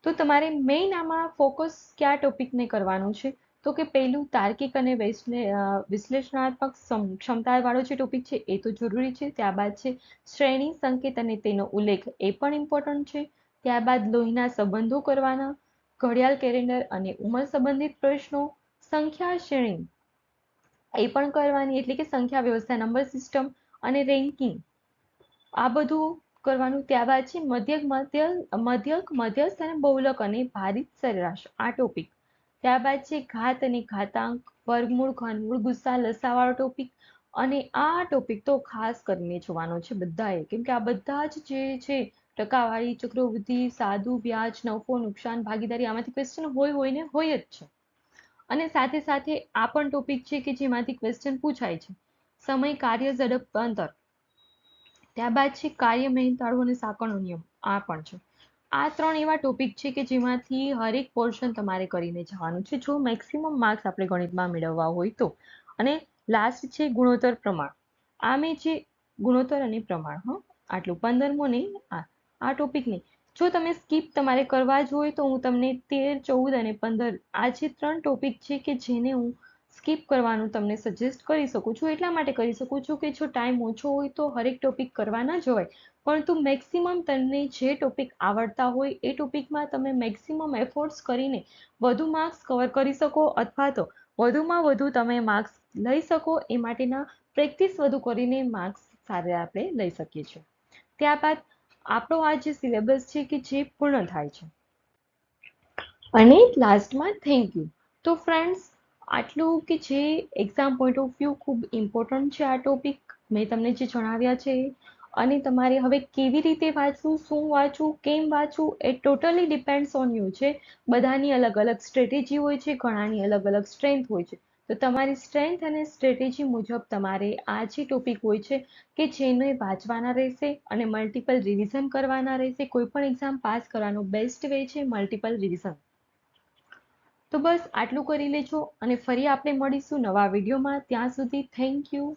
Speaker 1: તો તમારે મેઇન આમાં ફોકસ કયા ટોપિકને કરવાનું છે તો કે પહેલું તાર્કિક અને વિશ્લેષણાત્મક ક્ષમતાવાળો જે ટોપિક છે એ તો જરૂરી છે. ત્યારબાદ છે શ્રેણી, સંકેત અને તેનો ઉલ્લેખ, એ પણ ઇમ્પોર્ટન્ટ છે. ત્યારબાદ લોહીના સંબંધો કરવાના, ઘડિયાળ કેલેન્ડર અને ઉંમર સંબંધિત પ્રશ્નો, સંખ્યા શ્રેણી એ પણ કરવાની, એટલે કે સંખ્યા વ્યવસ્થા, નંબર સિસ્ટમ અને રેન્કિંગ, આ બધું કરવાનું. ત્યારબાદ છે મધ્યક, મધ્યસ્થ અને બહુલક અને ભારિત સરેરાશ, આ ટોપિક. ત્યારબાદ છે ઘાત અને ઘાતાંક, વર્ગમૂળ, ઘનમૂળ, ગુસ્સા, લસાવાળો ટોપિક. અને આ ટોપિક તો ખાસ કરીને જોવાનો છે બધાએ, કેમ કે આ બધા જ જે છે ટકાવારી, ચક્રવૃદ્ધિ, સાદું વ્યાજ, નફો, નુકસાન, ભાગીદારી, આમાંથી ક્વેશ્ચન હોય ને હોય જ છે. અને સાથે સાથે આ પણ ટોપિક છે કે જેમાંથી ક્વેશ્ચન પૂછાય છે. સમય, કાર્ય, ઝડપ, અંતર. ત્યારબાદ છે કાર્ય, મહેનતાળુ અને સાંકળનો નિયમ, આ પણ છે. આ 3 એવા ટોપિક છે કે જેમાંથી હરેક પોર્શન તમારે કરીને જવાનું છે જો મેક્સિમમ માર્ક્સ આપણે ગણિતમાં મેળવવા હોય તો. અને લાસ્ટ છે ગુણોત્તર પ્રમાણ. આ મેં જે ગુણોત્તર અને પ્રમાણ, આટલું 15મો નહીં, આ ટોપિક નહીં. જો તમે સ્કીપ તમારે કરવા જ હોય તો હું તમને 13, 14 અને 15 આ જે 3 ટોપિક છે કે જેને હું સ્કીપ કરવાનું તમને સજેસ્ટ કરી શકું છું. એટલા માટે કરી શકું છું કે જો ટાઈમ ઓછો હોય તો હરેક ટોપિક કરવા ના જવાય, પરંતુ મેક્સિમમ તમને જે ટોપિક આવડતા હોય એ ટોપિકમાં તમે મેક્સિમમ એફર્ટ્સ કરીને વધુ માર્ક્સ કવર કરી શકો અથવા તો વધુમાં વધુ તમે માર્ક્સ લઈ શકો એ માટેના પ્રેક્ટિસ વધુ કરીને માર્ક્સ સારા આપણે લઈ શકીએ છીએ. ત્યારબાદ આપણો આ જે સિલેબસ છે કે જે પૂર્ણ થાય છે. અને લાસ્ટમાં થેન્ક યુ. તો ફ્રેન્ડ્સ, આટલું કે જે એક્ઝામ પોઈન્ટ ઓફ વ્યૂ ખૂબ ઇમ્પોર્ટન્ટ છે આ ટોપિક મેં તમને જે જણાવ્યા છે. અને તમારે હવે કેવી રીતે વાંચવું, શું વાંચવું, કેમ વાંચવું, એ ટોટલી ડિપેન્ડ્સ ઓન યુ છે. બધાની અલગ અલગ સ્ટ્રેટેજી હોય છે, ઘણાની અલગ અલગ સ્ટ્રેન્થ હોય છે. તો તમારી સ્ટ્રેન્થ અને સ્ટ્રેટેજી મુજબ તમારે આ જે ટોપિક હોય છે કે જેને વાંચવાના રહેશે અને મલ્ટિપલ રિવિઝન કરવાના રહેશે. કોઈ પણ એક્ઝામ પાસ કરવાનો બેસ્ટ વે છે મલ્ટિપલ રિવિઝન. તો બસ આટલું કરી લેજો અને ફરી આપણે મળીશું નવા વિડીયોમાં. ત્યાં સુધી થેન્ક યુ.